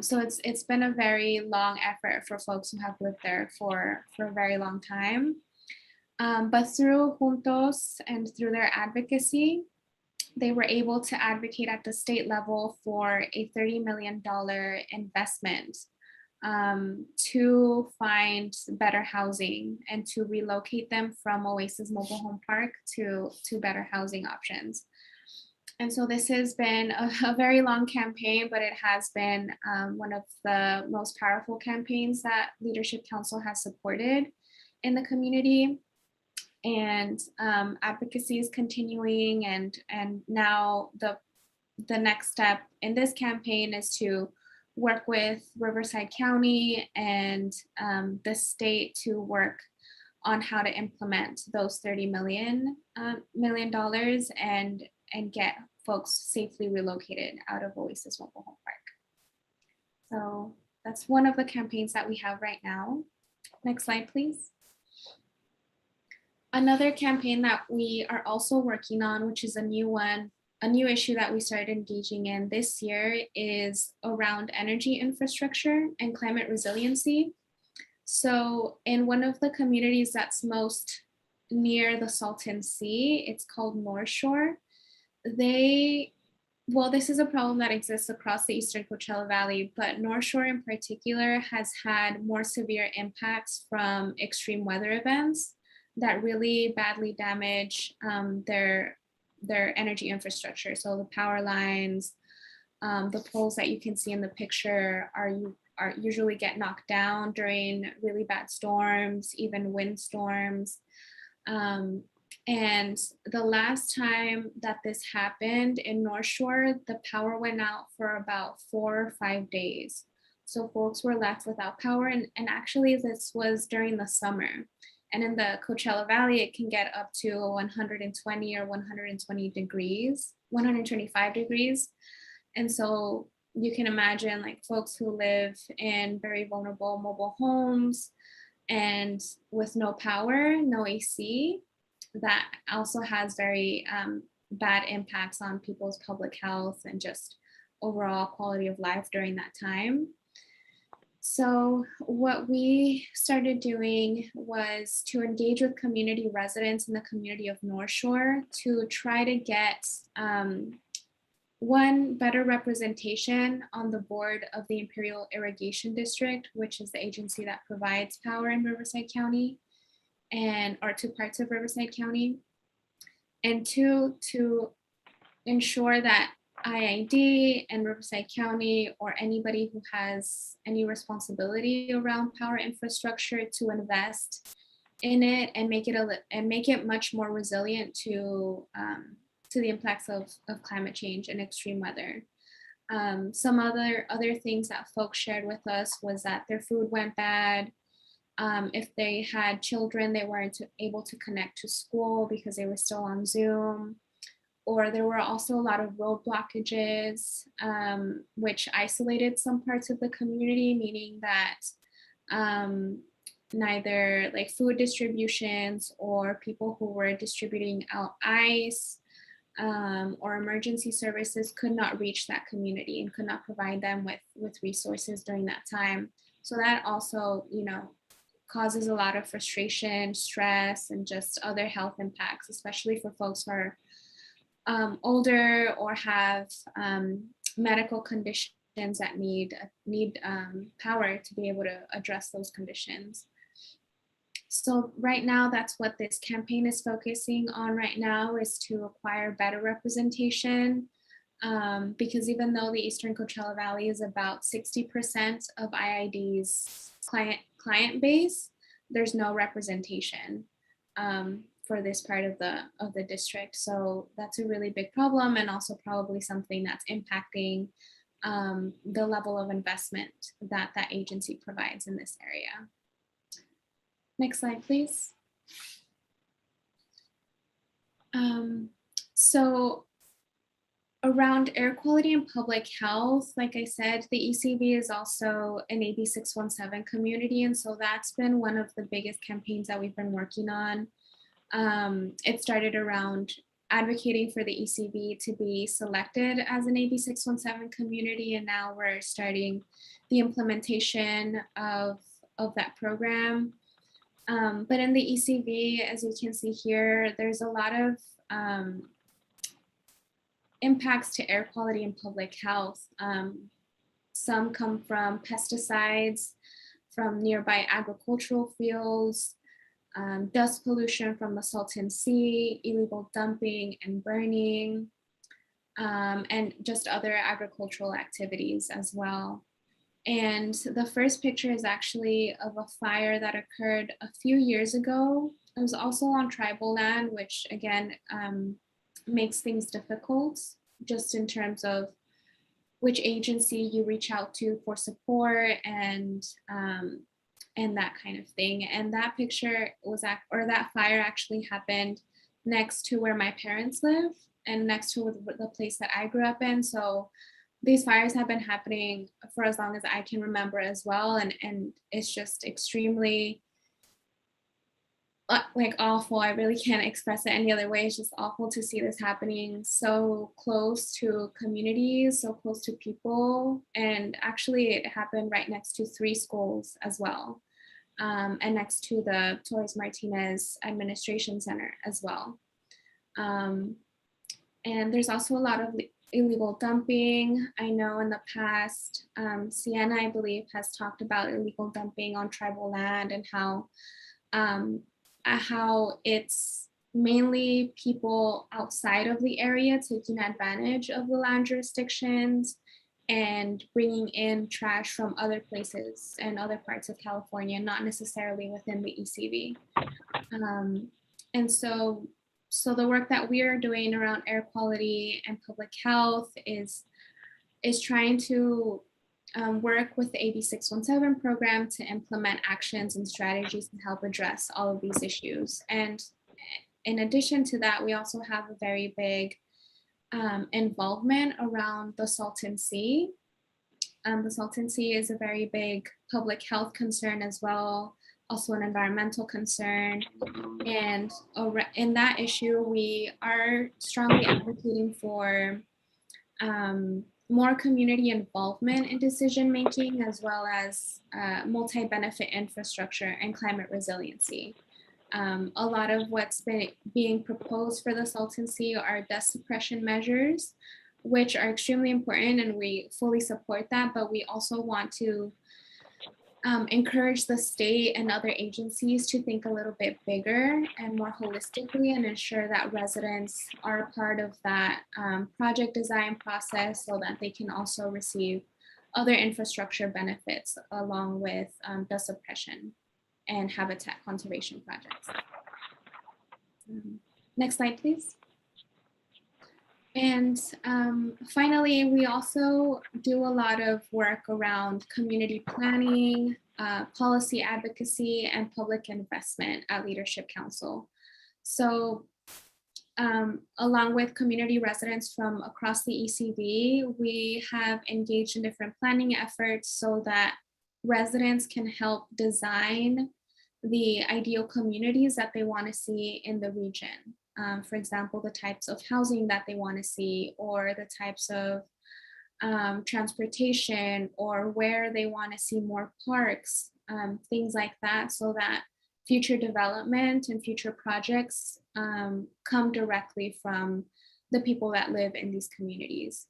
So it's been a very long effort for folks who have lived there for a very long time. But through Juntos and through their advocacy, they were able to advocate at the state level for a $30 million investment to find better housing and to relocate them from Oasis Mobile Home Park to better housing options. And so this has been a very long campaign, but it has been one of the most powerful campaigns that Leadership Council has supported in the community. And advocacy is continuing, and now the next step in this campaign is to work with Riverside County and the state to work on how to implement those $30 million and get folks safely relocated out of Oasis Mobile Home Park. So that's one of the campaigns that we have right now. Next slide, please. Another campaign that we are also working on, which is a new one, a new issue that we started engaging in this year, is around energy infrastructure and climate resiliency. So in one of the communities that's most near the Salton Sea, it's called North Shore. This is a problem that exists across the Eastern Coachella Valley, but North Shore in particular has had more severe impacts from extreme weather events that really badly damage their energy infrastructure. So the power lines, the poles that you can see in the picture are usually get knocked down during really bad storms, even windstorms. And the last time that this happened in North Shore, the power went out for about 4 or 5 days. So folks were left without power, and actually this was during the summer. And in the Coachella Valley, it can get up to 120 or 125 degrees. And so you can imagine like folks who live in very vulnerable mobile homes and with no power, no AC, that also has very bad impacts on people's public health and just overall quality of life during that time. So what we started doing was to engage with community residents in the community of North Shore to try to get one, better representation on the board of the Imperial Irrigation District, which is the agency that provides power in Riverside County, or to parts of Riverside County. And two, to ensure that IID and Riverside County, or anybody who has any responsibility around power infrastructure, to invest in it and make it much more resilient to the impacts of climate change and extreme weather. Some other things that folks shared with us was that their food went bad. If they had children, they weren't able to connect to school because they were still on Zoom. Or there were also a lot of road blockages, which isolated some parts of the community, meaning that neither like food distributions or people who were distributing out ice or emergency services could not reach that community and could not provide them with resources during that time. So that also, causes a lot of frustration, stress, and just other health impacts, especially for folks who are older or have medical conditions that need power to be able to address those conditions. So right now, that's what this campaign is focusing on right now, is to acquire better representation, because even though the Eastern Coachella Valley is about 60% of IID's client base, there's no representation for this part of the district. So that's a really big problem, and also probably something that's impacting the level of investment that agency provides in this area. Next slide, please. So around air quality and public health, like I said, the ECV is also an AB 617 community. And so that's been one of the biggest campaigns that we've been working on. It started around advocating for the ECV to be selected as an AB 617 community. And now we're starting the implementation of that program. But in the ECV, as you can see here, there's a lot of impacts to air quality and public health. Some come from pesticides, from nearby agricultural fields, dust pollution from the Salton Sea, illegal dumping and burning, and just other agricultural activities as well. And the first picture is actually of a fire that occurred a few years ago. It was also on tribal land, which again makes things difficult just in terms of which agency you reach out to for support and that kind of thing. And that picture was that fire actually happened next to where my parents live and next to the place that I grew up in. So these fires have been happening for as long as I can remember as well. And it's just extremely like awful. I really can't express it any other way. It's just awful to see this happening so close to communities, so close to people. And actually it happened right next to 3 schools as well. And next to the Torres Martinez Administration Center as well. And there's also a lot of illegal dumping. I know in the past, Sienna, I believe, has talked about illegal dumping on tribal land and how it's mainly people outside of the area taking advantage of the land jurisdictions and bringing in trash from other places and other parts of California, not necessarily within the ECV. And so the work that we are doing around air quality and public health is trying to work with the AB 617 program to implement actions and strategies to help address all of these issues. And in addition to that, we also have a very big involvement around the Salton Sea. The Salton Sea is a very big public health concern as well, also an environmental concern. And in that issue, we are strongly advocating for more community involvement in decision making, as well as multi-benefit infrastructure and climate resiliency. A lot of what's been being proposed for the Salton Sea are dust suppression measures, which are extremely important, and we fully support that, but we also want to encourage the state and other agencies to think a little bit bigger and more holistically and ensure that residents are a part of that project design process so that they can also receive other infrastructure benefits along with dust suppression and habitat conservation projects. Next slide, please. And finally, we also do a lot of work around community planning, policy advocacy, and public investment at Leadership Council. So along with community residents from across the ECV, we have engaged in different planning efforts so that residents can help design the ideal communities that they want to see in the region. For example, the types of housing that they want to see, or the types of transportation, or where they want to see more parks, things like that, so that future development and future projects come directly from the people that live in these communities.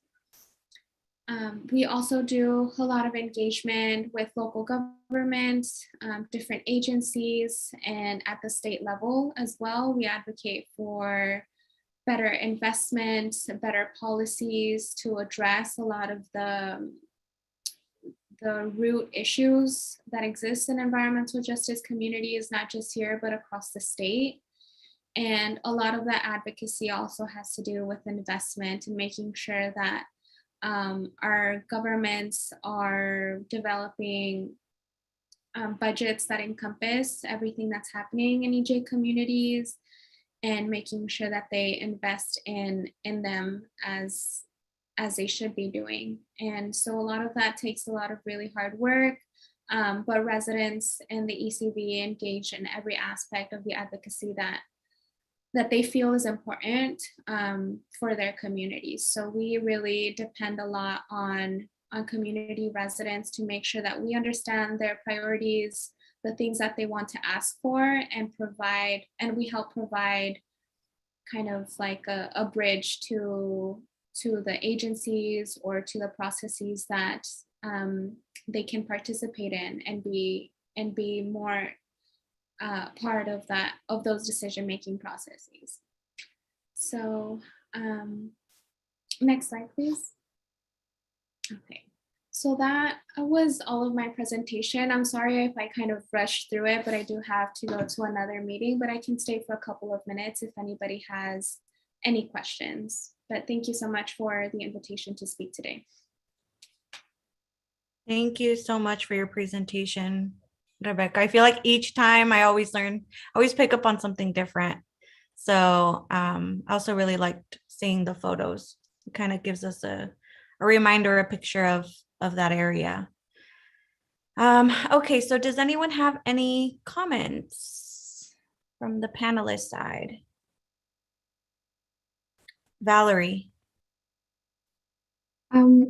We also do a lot of engagement with local governments, different agencies, and at the state level as well. We advocate for better investments, better policies to address a lot of the root issues that exist in environmental justice communities, not just here, but across the state. And a lot of that advocacy also has to do with investment and making sure that our governments are developing budgets that encompass everything that's happening in EJ communities and making sure that they invest in them as they should be doing. And so a lot of that takes a lot of really hard work, but residents in the ECV engage in every aspect of the advocacy that they feel is important for their communities. So we really depend a lot on community residents to make sure that we understand their priorities, the things that they want to ask for, and we help provide kind of like a bridge to to the agencies or to the processes that they can participate in and be more part of those decision-making processes. So next slide, please. Okay, so that was all of my presentation. I'm sorry if I kind of rushed through it, but I do have to go to another meeting, but I can stay for a couple of minutes if anybody has any questions. But thank you so much for the invitation to speak today. Thank you so much for your presentation, Rebecca. I feel like each time I always pick up on something different. So I also really liked seeing the photos. It kind of gives us a reminder, a picture of that area. Okay, so does anyone have any comments from the panelist side? Valerie.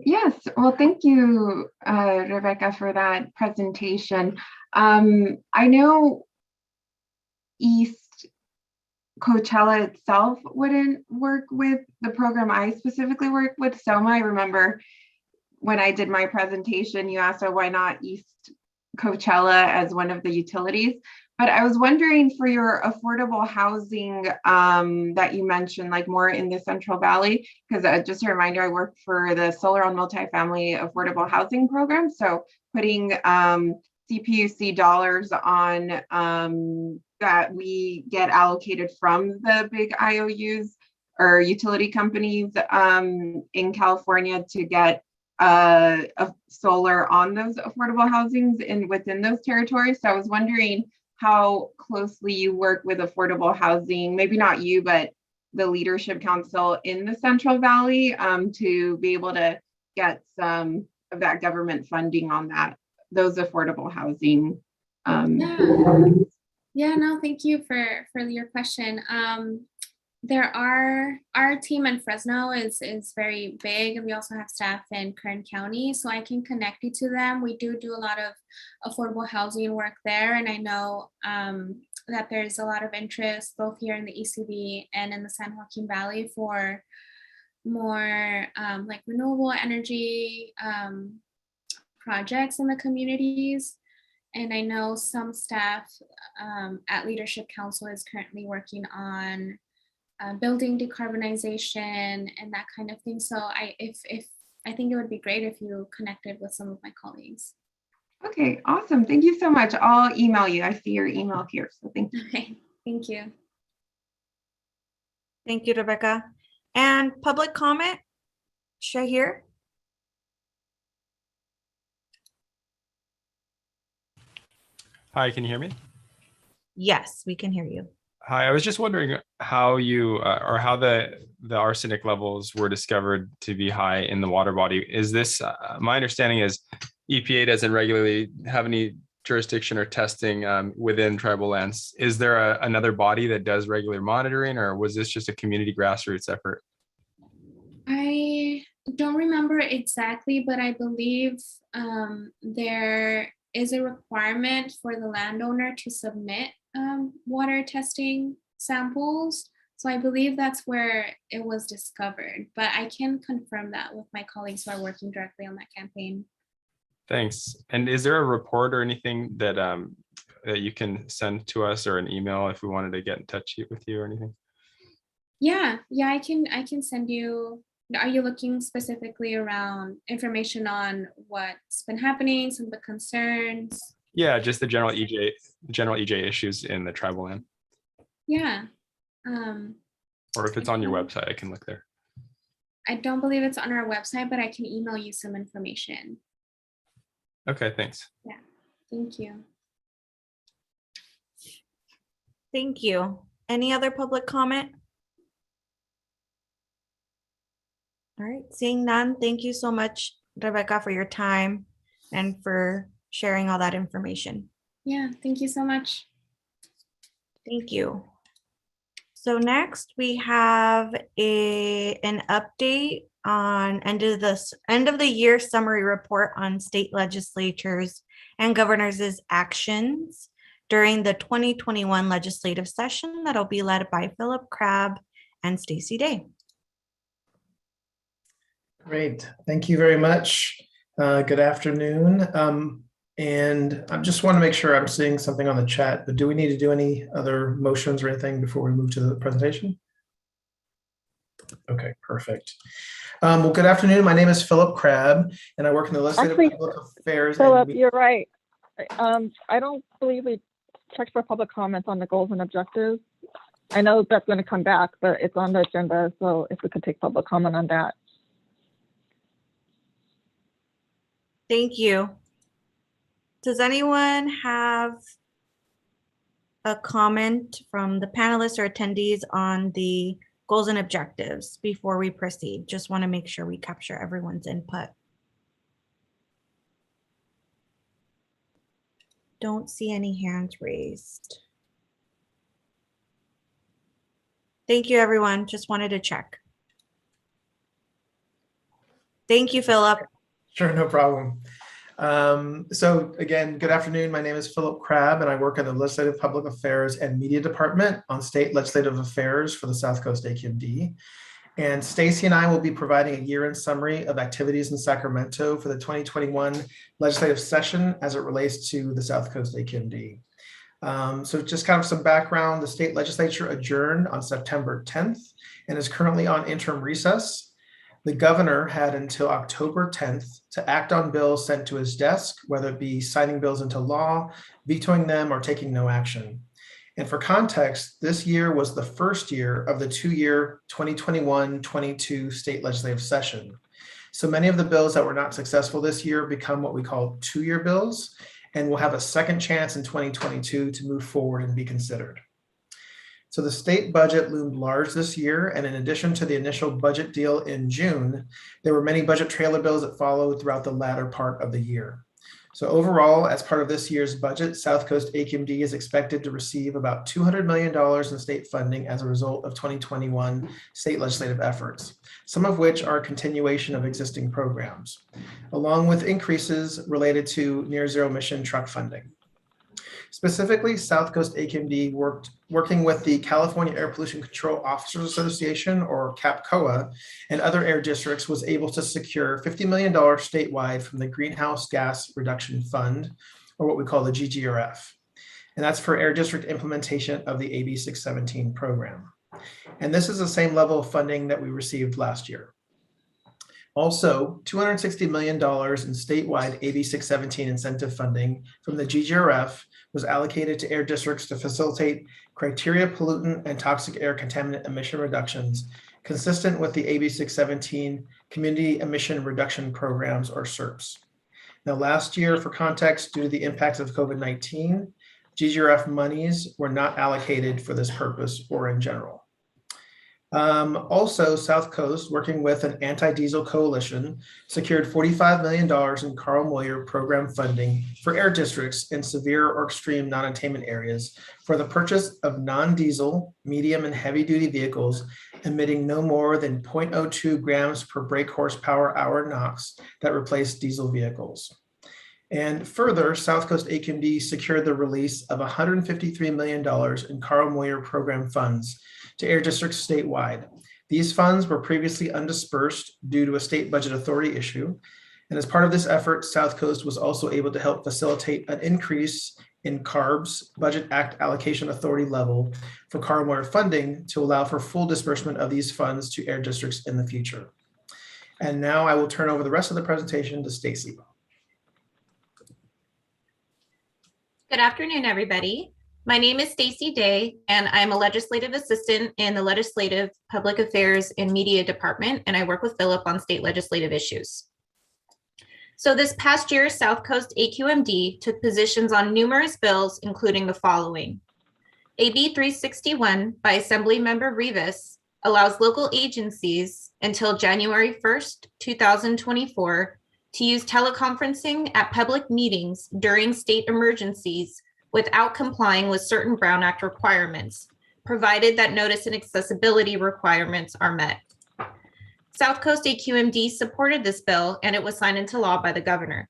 Yes, well, thank you, Rebecca, for that presentation. I know East Coachella itself wouldn't work with the program I specifically work with, SOMA. I remember when I did my presentation, you asked, oh, why not East Coachella as one of the utilities? But I was wondering for your affordable housing that you mentioned, like more in the Central Valley, because just a reminder, I work for the Solar on Multifamily Affordable Housing Program. So putting CPUC dollars on that we get allocated from the big IOUs or utility companies in California to get solar on those affordable housings within those territories. So I was wondering how closely you work with affordable housing, maybe not you, but the Leadership Council in the Central Valley to be able to get some of that government funding on those affordable housing. Yeah, no, thank you for your question. Our team in Fresno is very big, and we also have staff in Kern County, so I can connect you to them. We do a lot of affordable housing work there, and I know that there's a lot of interest both here in the ECB and in the San Joaquin Valley for more like renewable energy projects in the communities. And I know some staff at Leadership Council is currently working on building decarbonization and that kind of thing. So I think it would be great if you connected with some of my colleagues. Okay, awesome. Thank you so much. I'll email you. I see your email here, so thank you. Okay, thank you. Thank you, Rebecca. And public comment, Shahir? Hi, can you hear me? Yes, we can hear you. Hi, I was just wondering how you or how the arsenic levels were discovered to be high in the water body. Is this, my understanding is EPA doesn't regularly have any jurisdiction or testing within tribal lands. Is there another body that does regular monitoring, or was this just a community grassroots effort? I don't remember exactly, but I believe there is a requirement for the landowner to submit water testing samples. So I believe that's where it was discovered, but I can confirm that with my colleagues who are working directly on that campaign. Thanks. And is there a report or anything that that you can send to us, or an email if we wanted to get in touch with you or anything? Yeah, I can send you. Are you looking specifically around information on what's been happening, some of the concerns? Yeah, just the general EJ issues in the tribal land. Yeah. Or if it's on your website, I can look there. I don't believe it's on our website, but I can email you some information. Okay, thanks. Yeah, thank you. Thank you. Any other public comment? All right, seeing none, thank you so much, Rebecca, for your time and for sharing all that information. Yeah, thank you so much. Thank you. So next we have an update on end of the year summary report on state legislatures and governors' actions during the 2021 legislative session that'll be led by Philip Crabb and Stacy Day. Great. Thank you very much. Good afternoon. And I just want to make sure I'm seeing something on the chat, but do we need to do any other motions or anything before we move to the presentation? Okay, perfect. Well, good afternoon. My name is Philip Crabb, and I work in the Legislative Public Affairs. Philip, you're right. I don't believe we checked for public comments on the goals and objectives. I know that's going to come back, but it's on the agenda, so if we could take public comment on that. Thank you. Does anyone have a comment from the panelists or attendees on the goals and objectives before we proceed? Just want to make sure we capture everyone's input. Don't see any hands raised. Thank you, everyone. Just wanted to check. Thank you, Philip. Sure, no problem. So again, good afternoon. My name is Philip Crabb, and I work in the Legislative Public Affairs and Media Department on State Legislative Affairs for the South Coast AQMD. And Stacy and I will be providing a year-end summary of activities in Sacramento for the 2021 legislative session as it relates to the South Coast AQMD. So just kind of some background, the state legislature adjourned on September 10th and is currently on interim recess. The governor had until October 10th to act on bills sent to his desk, whether it be signing bills into law, vetoing them, or taking no action. And for context, this year was the first year of the two-year 2021-22 state legislative session. So many of the bills that were not successful this year become what we call two-year bills, and will have a second chance in 2022 to move forward and be considered. So the state budget loomed large this year, and in addition to the initial budget deal in June, there were many budget trailer bills that followed throughout the latter part of the year. So overall, as part of this year's budget, South Coast AQMD is expected to receive about $200 million in state funding as a result of 2021 state legislative efforts, some of which are a continuation of existing programs, along with increases related to near zero emission truck funding. Specifically, South Coast AQMD working with the California Air Pollution Control Officers Association, or CAPCOA, and other air districts was able to secure $50 million statewide from the Greenhouse Gas Reduction Fund, or what we call the GGRF. And that's for air district implementation of the AB 617 program. And this is the same level of funding that we received last year. Also, $260 million in statewide AB 617 incentive funding from the GGRF was allocated to air districts to facilitate criteria pollutant and toxic air contaminant emission reductions consistent with the AB 617 Community Emission Reduction Programs, or CERPs. Now, last year, for context, due to the impacts of COVID-19, GGRF monies were not allocated for this purpose or in general. Also, South Coast, working with an anti-diesel coalition, secured $45 million in Carl Moyer program funding for air districts in severe or extreme non-attainment areas for the purchase of non-diesel, medium, and heavy-duty vehicles emitting no more than 0.02 grams per brake horsepower hour NOx that replace diesel vehicles. And further, South Coast AQMD secured the release of $153 million in Carl Moyer program funds to air districts statewide. These funds were previously undispersed due to a state budget authority issue. And as part of this effort, South Coast was also able to help facilitate an increase in CARB's Budget Act allocation authority level for Carl Moyer funding to allow for full disbursement of these funds to air districts in the future. And now I will turn over the rest of the presentation to Stacy. Good afternoon, everybody. My name is Stacy Day, and I'm a legislative assistant in the Legislative Public Affairs and Media Department, and I work with Philip on state legislative issues. So this past year, South Coast AQMD took positions on numerous bills, including the following. AB 361 by Assemblymember Rivas allows local agencies until January 1st, 2024 to use teleconferencing at public meetings during state emergencies without complying with certain Brown Act requirements, provided that notice and accessibility requirements are met. South Coast AQMD supported this bill, and it was signed into law by the governor.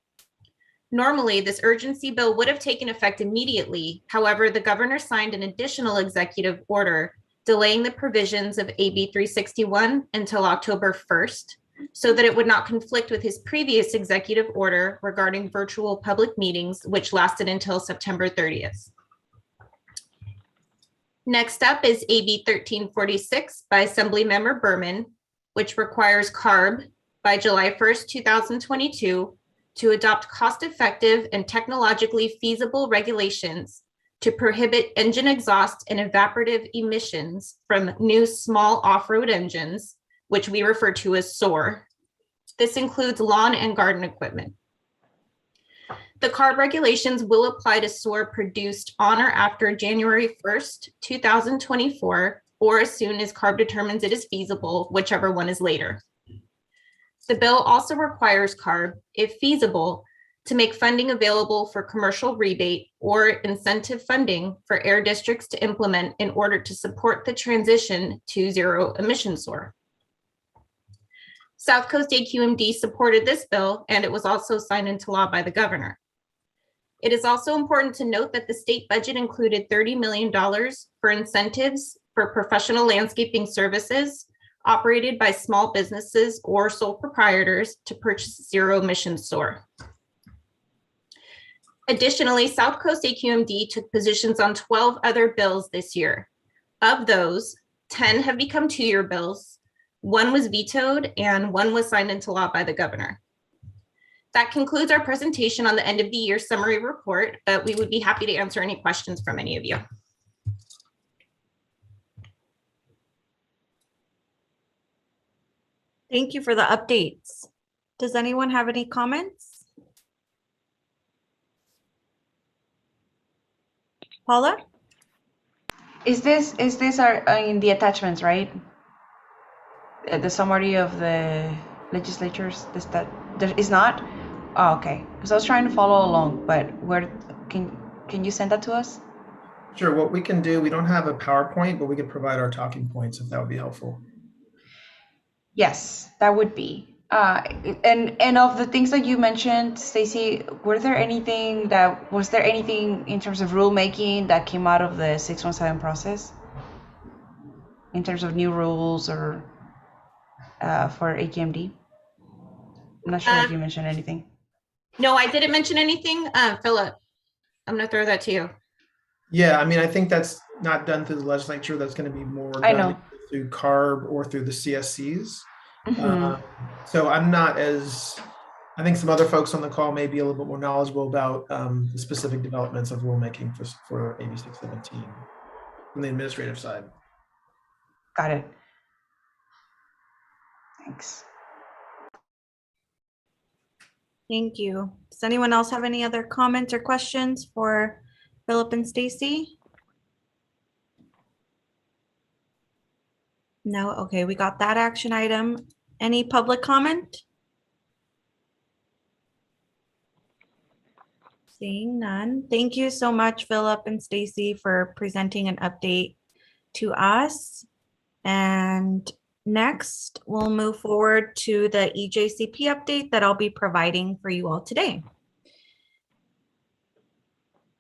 Normally, this urgency bill would have taken effect immediately. However, the governor signed an additional executive order delaying the provisions of AB 361 until October 1st, so that it would not conflict with his previous executive order regarding virtual public meetings, which lasted until September 30th. Next up is AB 1346 by Assemblymember Berman, which requires CARB by July 1st, 2022 to adopt cost-effective and technologically feasible regulations to prohibit engine exhaust and evaporative emissions from new small off-road engines, which we refer to as SOAR. This includes lawn and garden equipment. The CARB regulations will apply to SOAR produced on or after January 1st, 2024, or as soon as CARB determines it is feasible, whichever one is later. The bill also requires CARB, if feasible, to make funding available for commercial rebate or incentive funding for air districts to implement in order to support the transition to zero emission SOAR. South Coast AQMD supported this bill, and it was also signed into law by the governor. It is also important to note that the state budget included $30 million for incentives for professional landscaping services operated by small businesses or sole proprietors to purchase zero emission SOAR. Additionally, South Coast AQMD took positions on 12 other bills this year. Of those, 10 have become two-year bills, 1 was vetoed, and 1 was signed into law by the governor. That concludes our presentation on the end of the year summary report, but we would be happy to answer any questions from any of you. Thank you for the updates. Does anyone have any comments? Paula? Is this our in the attachments, right? The summary of the legislatures. There is not. Oh, okay. Because I was trying to follow along, but where can you send that to us? Sure. What we can do, we don't have a PowerPoint, but we could provide our talking points if that would be helpful. Yes, that would be. And of the things that you mentioned, Stacy, was there anything in terms of rulemaking that came out of the 617 process? In terms of new rules or for AQMD? I'm not sure if you mentioned anything. No, I didn't mention anything. Philip, I'm gonna throw that to you. Yeah, I mean, I think that's not done through the legislature. That's going to be more done through CARB or through the CSCs. So I'm not as, I think some other folks on the call may be a little bit more knowledgeable about the specific developments of rulemaking for AB 617 from the administrative side. Got it. Thanks. Thank you. Does anyone else have any other comments or questions for Philip and Stacy? No? Okay, we got that action item. Any public comment? Seeing none. Thank you so much, Philip and Stacy, for presenting an update to us. And next, we'll move forward to the Ejcp update that I'll be providing for you all today.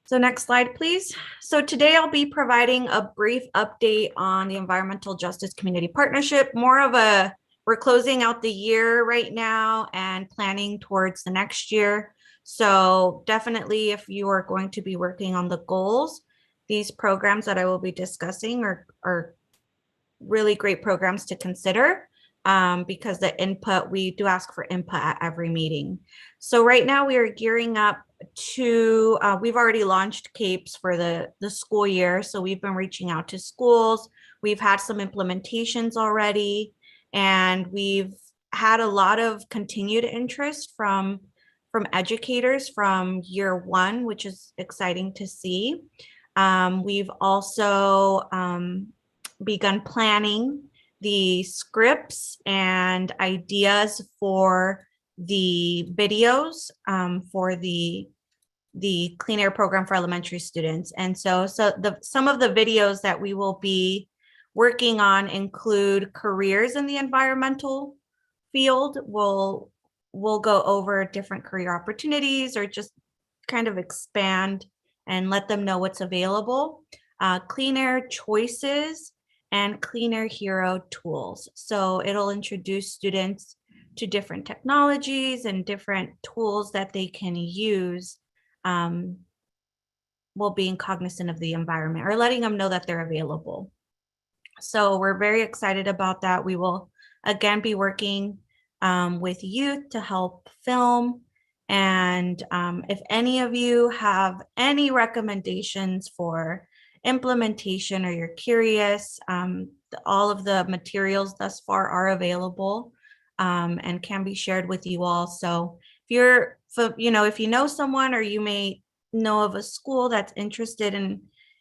So next slide, please. So today I'll be providing a brief update on the Environmental Justice Community Partnership, more of a, we're closing out the year right now and planning towards the next year. So definitely if you are going to be working on the goals, these programs that I will be discussing are really great programs to consider because the input, we do ask for input at every meeting. So right now we are gearing up to, we've already launched CAPES for the school year. So we've been reaching out to schools. We've had some implementations already, and we've had a lot of continued interest from educators from year one, which is exciting to see. We've also begun planning the scripts and ideas for the videos for the Clean Air Program for elementary students. And so some of the videos that we will be working on include careers in the environmental field. We'll go over different career opportunities or just kind of expand and let them know what's available. Clean air choices and Clean Air Hero tools. So it'll introduce students to different technologies and different tools that they can use while being cognizant of the environment, or letting them know that they're available. So we're very excited about that. We will again be working with youth to help film. And if any of you have any recommendations for implementation, or you're curious, all of the materials thus far are available and can be shared with you all. So if you're, if you know someone, or you may know of a school that's interested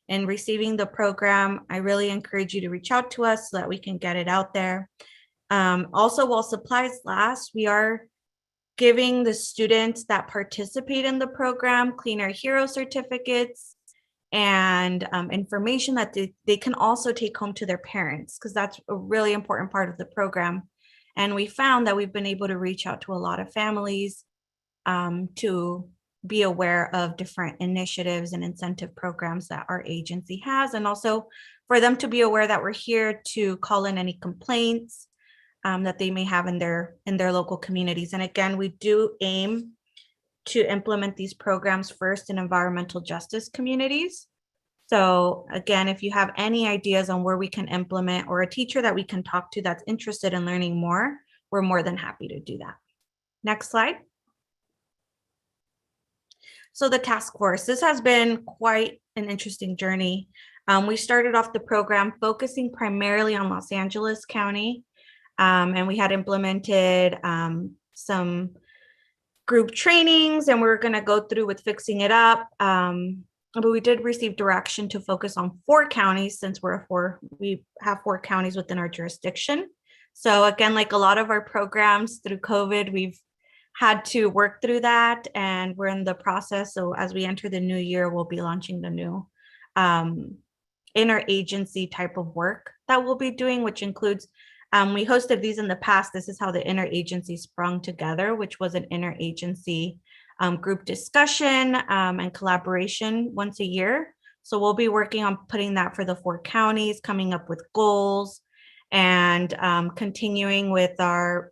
in receiving the program, I really encourage you to reach out to us so that we can get it out there. Also, while supplies last, we are giving the students that participate in the program Clean Air Hero certificates and information that they can also take home to their parents, because that's a really important part of the program. And we found that we've been able to reach out to a lot of families to be aware of different initiatives and incentive programs that our agency has, and also for them to be aware that we're here to call in any complaints that they may have in their local communities. And again, we do aim to implement these programs first in environmental justice communities. So again, if you have any ideas on where we can implement, or a teacher that we can talk to that's interested in learning more, we're more than happy to do that. Next slide. So the task force, this has been quite an interesting journey. We started off the program focusing primarily on Los Angeles County, and we had implemented some group trainings, and we're going to go through with fixing it up. But we did receive direction to focus on 4 counties, since we have 4 counties within our jurisdiction. So again, like a lot of our programs through COVID, we've had to work through that, and we're in the process. So as we enter the new year, we'll be launching the new interagency type of work that we'll be doing, which includes, we hosted these in the past. This is how the interagency sprung together, which was an interagency group discussion and collaboration once a year. So we'll be working on putting that for the 4 counties, coming up with goals, and continuing with our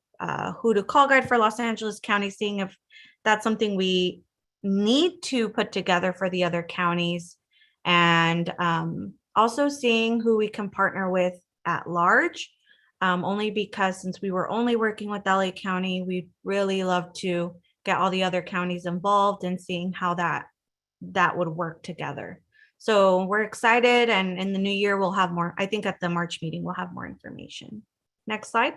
who to call guide for Los Angeles County, seeing if that's something we need to put together for the other counties, and also seeing who we can partner with at large, only because since we were only working with LA County, we'd really love to get all the other counties involved and seeing how that would work together. So we're excited, and in the new year, we'll have more. I think at the March meeting, we'll have more information. Next slide.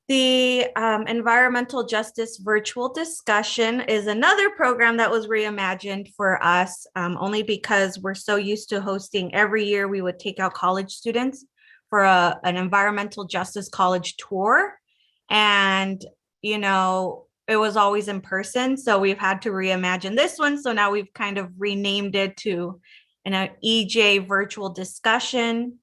The Environmental Justice Virtual Discussion is another program that was reimagined for us, only because we're so used to hosting every year. We would take out college students for an environmental justice college tour. And, it was always in person. So we've had to reimagine this one. So now we've kind of renamed it to an EJ Virtual Discussion.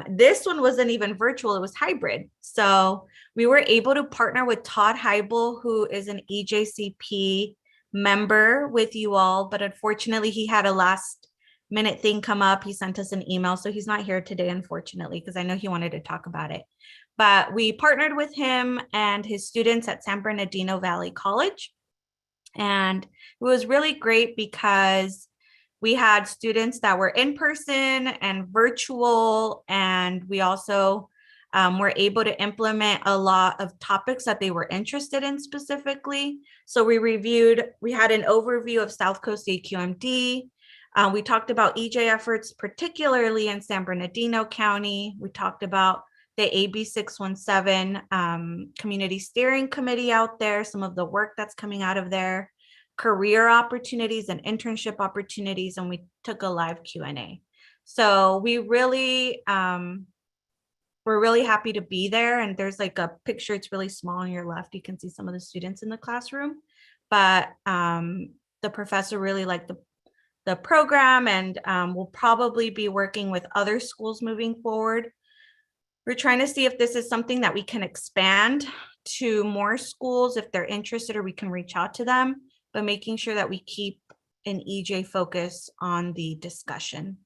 This one wasn't even virtual, it was hybrid. So we were able to partner with Todd Heibel, who is an Ejcp member with you all, but unfortunately he had a last minute thing come up. He sent us an email, so he's not here today, unfortunately, because I know he wanted to talk about it. But we partnered with him and his students at San Bernardino Valley College. And it was really great because we had students that were in person and virtual, and we also were able to implement a lot of topics that they were interested in specifically. So we had an overview of South Coast AQMD. We talked about EJ efforts, particularly in San Bernardino County. We talked about the AB 617 Community Steering Committee out there, some of the work that's coming out of there, career opportunities and internship opportunities, and we took a live Q&A. So we really, we're really happy to be there. And there's like a picture, it's really small on your left. You can see some of the students in the classroom, but the professor really liked the program, and we'll probably be working with other schools moving forward. We're trying to see if this is something that we can expand to more schools if they're interested, or we can reach out to them, but making sure that we keep an EJ focus on the discussion.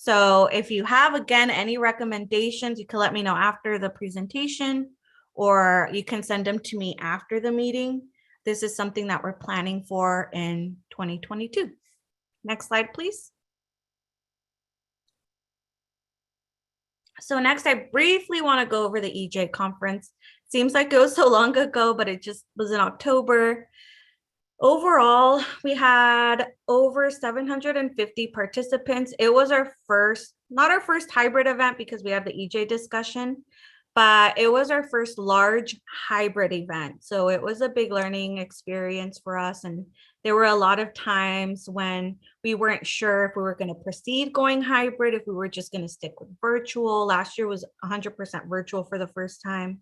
So if you have, again, any recommendations, you can let me know after the presentation, or you can send them to me after the meeting. This is something that we're planning for in 2022. Next slide, please. So next, I briefly want to go over the EJ conference. Seems like it was so long ago, but it just was in October. Overall, we had over 750 participants. It was our first, not our first hybrid event because we have the EJ discussion, but it was our first large hybrid event. So it was a big learning experience for us. And there were a lot of times when we weren't sure if we were going to proceed going hybrid, if we were just going to stick with virtual. Last year was 100% virtual for the first time.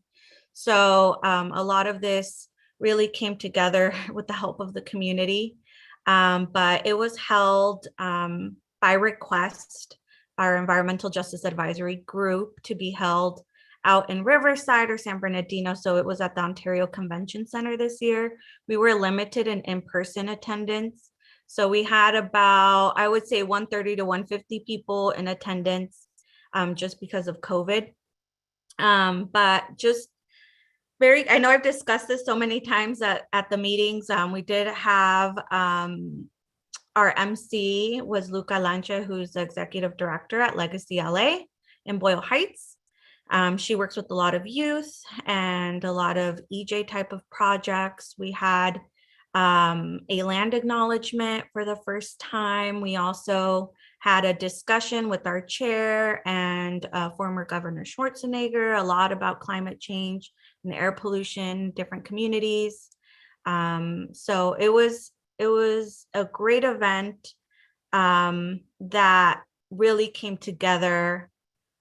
So a lot of this really came together with the help of the community. But it was held by request by our Environmental Justice Advisory Group to be held out in Riverside or San Bernardino. So it was at the Ontario Convention Center this year. We were limited in-person attendance. So we had about, I would say 130 to 150 people in attendance just because of COVID. But just I know I've discussed this so many times at the meetings. We did have our MC was Luca Lancha, who's the executive director at Legacy LA in Boyle Heights. She works with a lot of youth and a lot of EJ type of projects. We had a land acknowledgement for the first time. We also had a discussion with our chair and former Governor Schwarzenegger, a lot about climate change and air pollution, different communities. So it was a great event that really came together.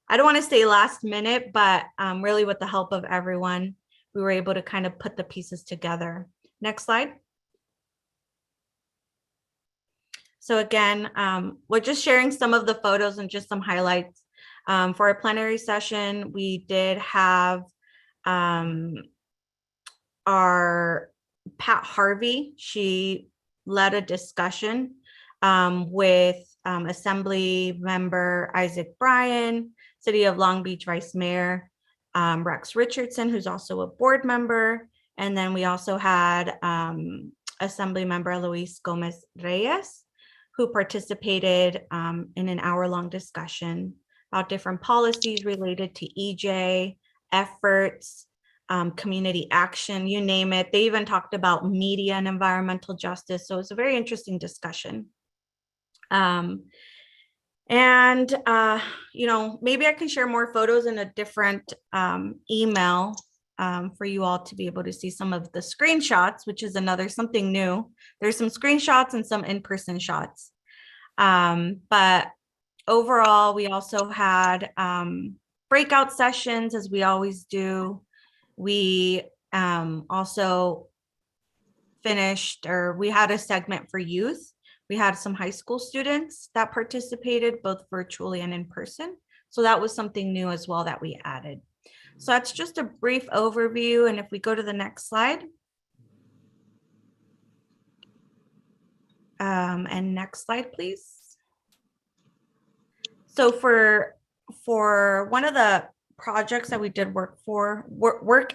I don't want to say last minute, but really with the help of everyone, we were able to kind of put the pieces together. Next slide. So again, we're just sharing some of the photos and just some highlights. For our plenary session, we did have our Pat Harvey. She led a discussion with Assembly Member Isaac Bryan, City of Long Beach Vice Mayor Rex Richardson, who's also a board member. And then we also had Assembly Member Luis Gomez Reyes, who participated in an hour-long discussion about different policies related to EJ, efforts, community action, you name it. They even talked about media and environmental justice. So it's a very interesting discussion. You know, maybe I can share more photos in a different email for you all to be able to see some of the screenshots, which is something new. There's some screenshots and some in-person shots. But overall, we also had breakout sessions, as we always do. We also we had a segment for youth. We had some high school students that participated both virtually and in person. So that was something new as well that we added. So that's just a brief overview. And if we go to the next slide. And next slide, please. So for one of the projects that we did work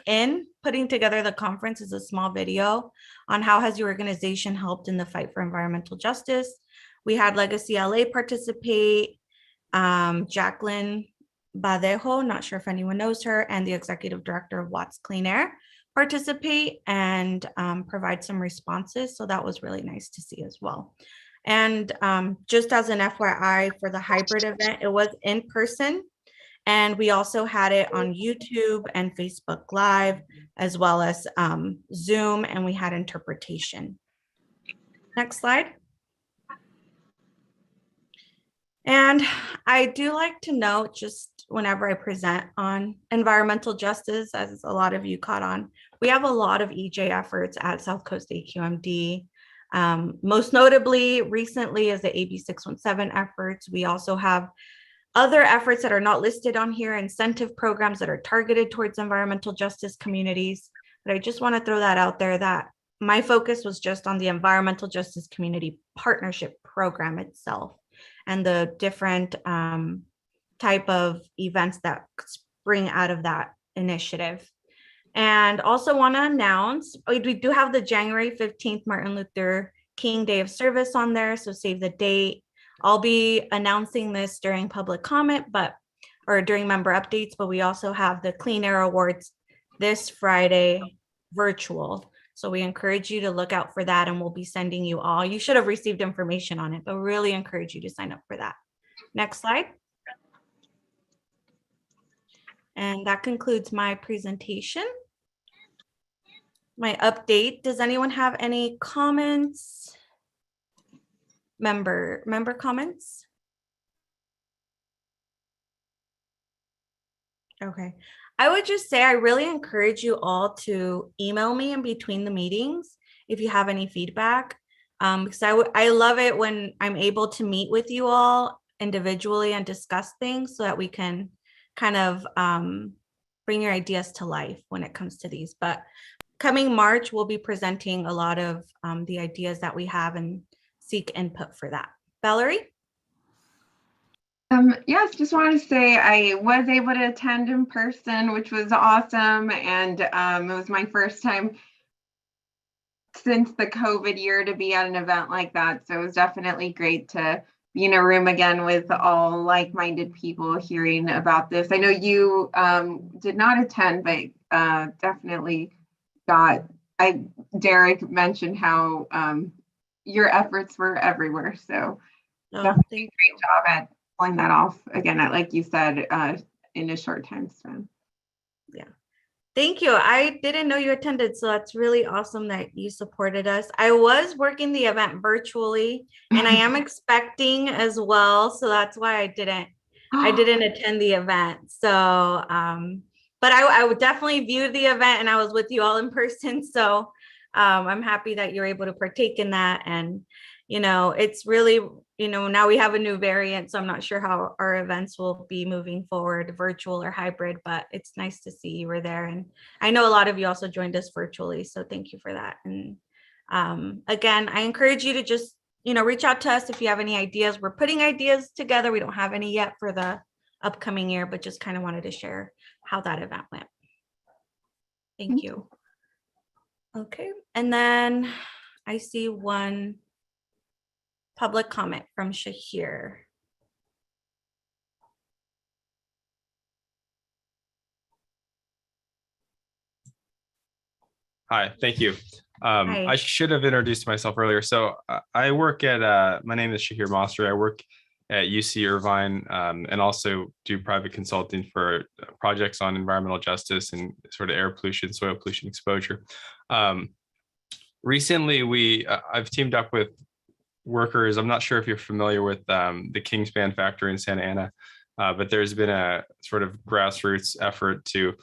in putting together the conference is a small video on how has your organization helped in the fight for environmental justice. We had Legacy LA participate, Jacqueline Badejo, not sure if anyone knows her, and the executive director of Watts Clean Air participate and provide some responses. So that was really nice to see as well. And just as an FYI for the hybrid event, it was in person. And we also had it on YouTube and Facebook Live, as well as Zoom, and we had interpretation. Next slide. And I do like to note, just whenever I present on environmental justice, as a lot of you caught on, we have a lot of EJ efforts at South Coast AQMD. Most notably, recently is the AB 617 efforts. We also have other efforts that are not listed on here, incentive programs that are targeted towards environmental justice communities. But I just want to throw that out there that my focus was just on the environmental justice community partnership program itself. and the different type of events that spring out of that initiative. And also want to announce, we do have the January 15th Martin Luther King Day of Service on there, so save the date. I'll be announcing this during public comment, or during member updates, but we also have the Clean Air Awards this Friday virtual. So we encourage you to look out for that, and we'll be sending you all. You should have received information on it, but really encourage you to sign up for that. Next slide. And that concludes my presentation. My update. Does anyone have any comments? Member comments? Okay. I would just say I really encourage you all to email me in between the meetings if you have any feedback, because I love it when I'm able to meet with you all individually and discuss things so that we can kind of bring your ideas to life when it comes to these. But coming March, we'll be presenting a lot of the ideas that we have and seek input for that. Valerie? Yes, just wanted to say I was able to attend in person, which was awesome. And it was my first time since the COVID year to be at an event like that. So it was definitely great to be in a room again with all like-minded people hearing about this. I know you did not attend, but definitely Derek mentioned how your efforts were everywhere. So definitely great job at pulling that off again, like you said, in a short time span. Yeah. Thank you. I didn't know you attended, so that's really awesome that you supported us. I was working the event virtually, and I am expecting as well, so that's why I didn't attend the event. So, but I would definitely view the event, and I was with you all in person. So, I'm happy that you're able to partake in that. And it's really, now we have a new variant, so I'm not sure how our events will be moving forward, virtual or hybrid, but it's nice to see you were there. And I know a lot of you also joined us virtually, so thank you for that. And again, I encourage you to just, reach out to us if you have any ideas. We're putting ideas together. We don't have any yet for the upcoming year, but just kind of wanted to share how that event went. Thank you. Okay, and then I see one public comment from Shahir. Hi, thank you. Hi. I should have introduced myself earlier. So I work at, my name is Shahir Mosser. I work at UC Irvine and also do private consulting for projects on environmental justice and sort of air pollution, soil pollution exposure. Recently, I've teamed up with workers. I'm not sure if you're familiar with the Kingspan factory in Santa Ana, but there's been a sort of grassroots effort to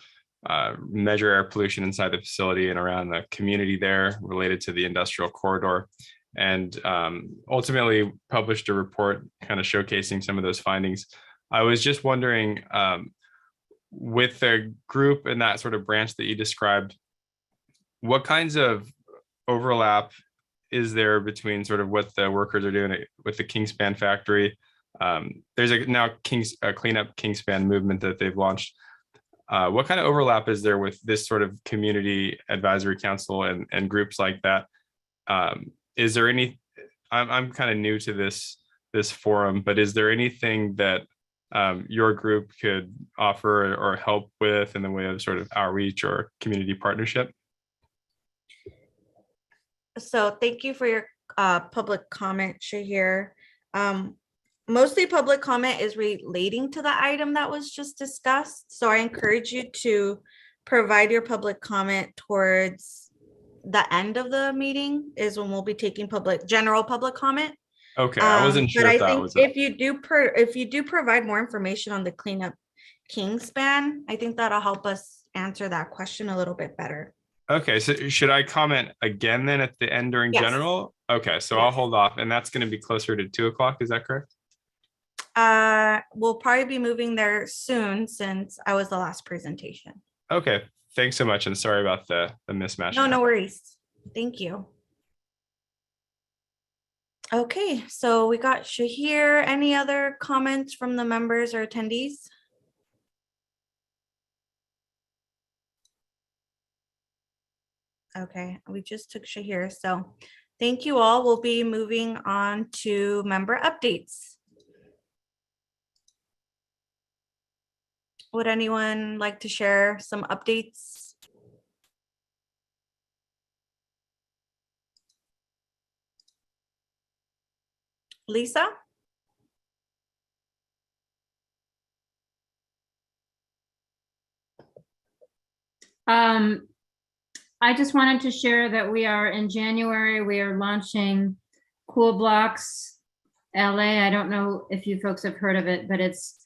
measure air pollution inside the facility and around the community there related to the industrial corridor, and ultimately published a report kind of showcasing some of those findings. I was just wondering, with the group and that sort of branch that you described, what kinds of overlap is there between sort of what the workers are doing with the Kingspan factory? There's a cleanup Kingspan movement that they've launched. What kind of overlap is there with this sort of community advisory council and groups like that? Is there any? I'm kind of new to this forum, but is there anything that your group could offer or help with in the way of sort of outreach or community partnership? So thank you for your public comment, Shahir. Mostly public comment is relating to the item that was just discussed. So I encourage you to provide your public comment towards the end of the meeting is when we'll be taking general public comment. Okay, I wasn't sure if that was. If you do provide more information on the cleanup Kingspan, I think that'll help us answer that question a little bit better. Okay, so should I comment again then at the end during general? Okay, so I'll hold off, and that's going to be closer to 2 o'clock. Is that correct? We'll probably be moving there soon since I was the last presentation. Okay, thanks so much, and sorry about the mismatch. No worries. Thank you. Okay, so we got Shahir. Any other comments from the members or attendees? Okay, we just took Shahir, so thank you all. We'll be moving on to member updates. Would anyone like to share some updates? Lisa? I just wanted to share that we are in January, we are launching Cool Blocks LA. I don't know if you folks have heard of it, but it's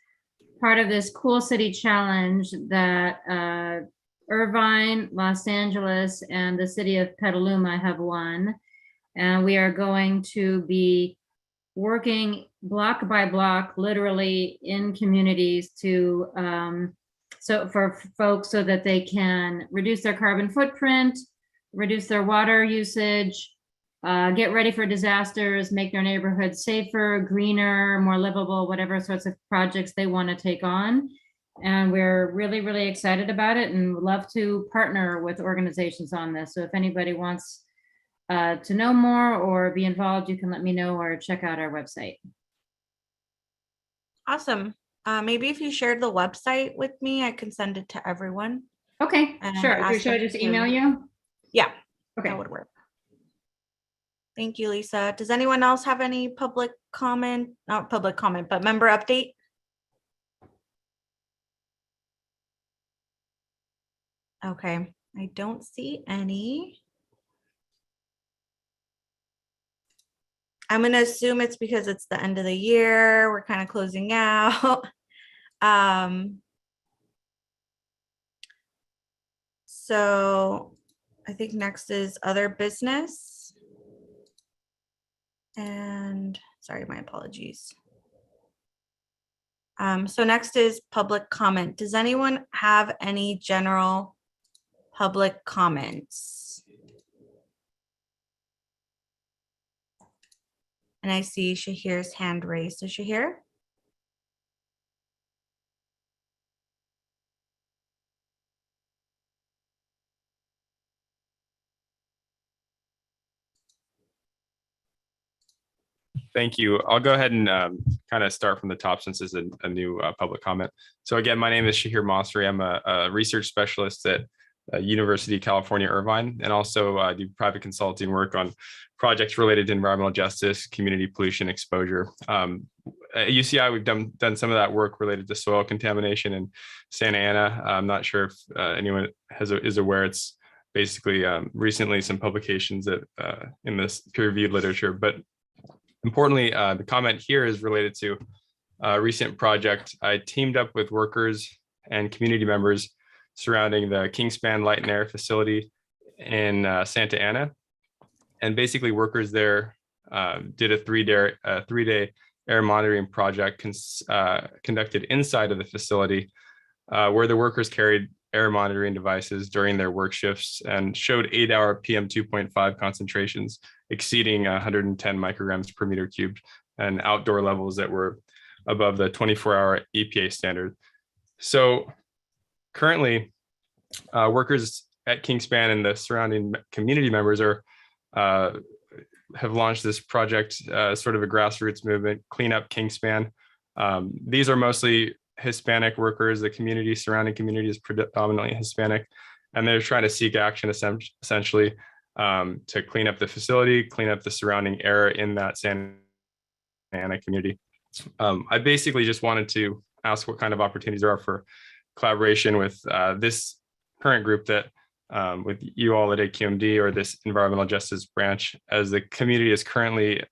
part of this Cool City Challenge that Irvine, Los Angeles, and the city of Petaluma have won. And we are going to be working block by block, literally in communities to so for folks so that they can reduce their carbon footprint, reduce their water usage, get ready for disasters, make their neighborhood safer, greener, more livable, whatever sorts of projects they want to take on. And we're really, really excited about it and would love to partner with organizations on this. So if anybody wants to know more or be involved, you can let me know or check out our website. Awesome. Maybe if you shared the website with me, I can send it to everyone. Okay, and sure. ask Should I them just to- email you? Yeah, Okay. that would work. Thank you, Lisa. Does anyone else have any public comment? Not public comment, but member update? Okay, I don't see any. I'm going to assume it's because it's the end of the year. We're kind of closing out. So I think next is other business. And sorry, my apologies. So next is public comment. Does anyone have any general public comments? And I see Shahir's hand raised. So Shahir? Thank you. I'll go ahead and kind of start from the top since this is a new public comment. So again, my name is Shahir Masri. I'm a research specialist at University of California, Irvine, and also do private consulting work on projects related to environmental justice, community pollution exposure. At UCI, we've done some of that work related to soil contamination in Santa Ana. I'm not sure if anyone is aware. It's basically recently some publications that in this peer-reviewed literature, but importantly, the comment here is related to a recent project. I teamed up with workers and community members surrounding the Kingspan Light and Air facility in Santa Ana. And basically workers there did a three-day air monitoring project conducted inside of the facility where the workers carried air monitoring devices during their work shifts and showed 8-hour PM 2.5 concentrations exceeding 110 micrograms per meter cubed and outdoor levels that were above the 24-hour EPA standard. So currently, workers at Kingspan and the surrounding community members have launched this project, sort of a grassroots movement, Clean Up Kingspan. These are mostly Hispanic workers. The community, surrounding community is predominantly Hispanic, and they're trying to seek action essentially to clean up the facility, clean up the surrounding air in that Santa Ana community. I basically just wanted to ask what kind of opportunities there are for collaboration with this current group that with you all at AQMD or this environmental justice branch, as the community is currently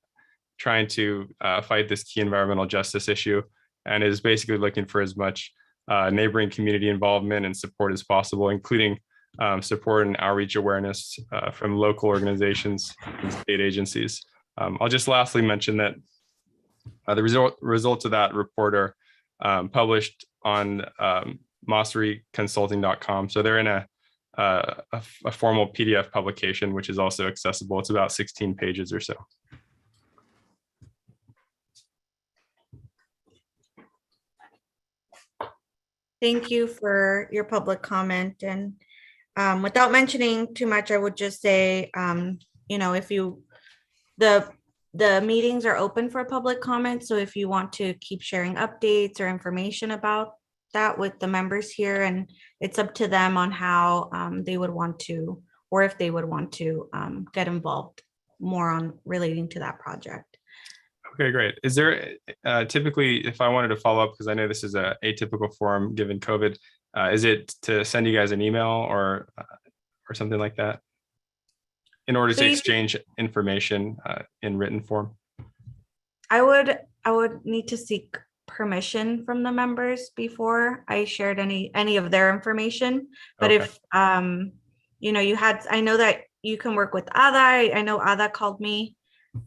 trying to fight this key environmental justice issue and is basically looking for as much neighboring community involvement and support as possible, including support and outreach awareness from local organizations and state agencies. I'll just lastly mention that the results of that report are published on MosriConsulting.com. So they're in a formal PDF publication, which is also accessible. It's about 16 pages or so. Thank you for your public comment. And without mentioning too much, I would just say, if you, the meetings are open for public comment. So if you want to keep sharing updates or information about that with the members here, and it's up to them on how they would want to, or if they would want to get involved more on relating to that project. Okay, great. Is there typically, if I wanted to follow up, because I know this is a atypical forum given COVID, is it to send you guys an email or something like that in order to exchange information in written form? I would need to seek permission from the members before I shared any of their information. But Okay. if I know that you can work with Ada. I know Ada called me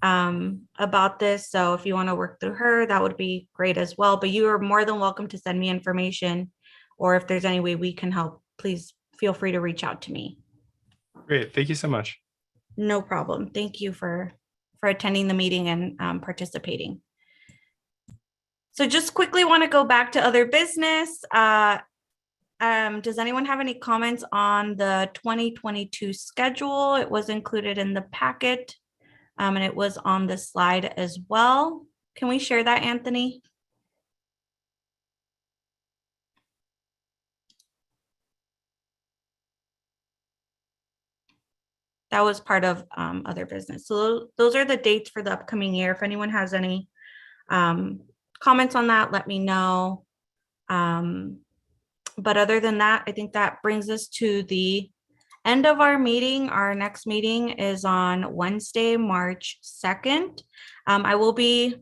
about this. So if you want to work through her, that would be great as well. But you are more than welcome to send me information, or if there's any way we can help, please feel free to reach out to me. Great. Thank you so much. No problem. Thank you for attending the meeting and participating. So just quickly want to go back to other business. Does anyone have any comments on the 2022 schedule? It was included in the packet. And it was on the slide as well. Can we share that, Anthony? That was part of other business. So those are the dates for the upcoming year. If anyone has any comments on that, let me know. But other than that, I think that brings us to the end of our meeting. Our next meeting is on Wednesday, March 2nd. I will be,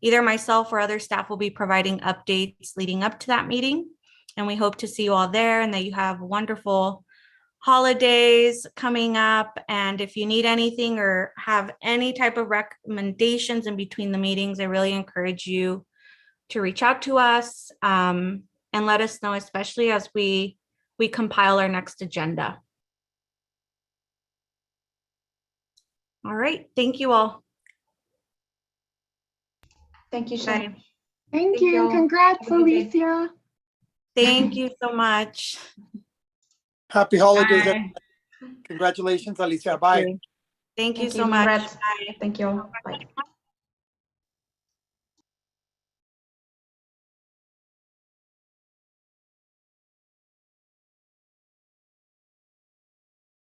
either myself or other staff will be providing updates leading up to that meeting. And we hope to see you all there and that you have wonderful holidays coming up. And if you need anything or have any type of recommendations in between the meetings, I really encourage you to reach out to us and let us know, especially as we compile our next agenda. All right. Thank you all. Thank you, Bye. Shay. Thank you. Congrats, Alicia. Thank you so much. Happy holidays. Bye. Congratulations, Alicia. Bye. Thank you Thank so you. much. Congrats. Bye. Thank you. Bye.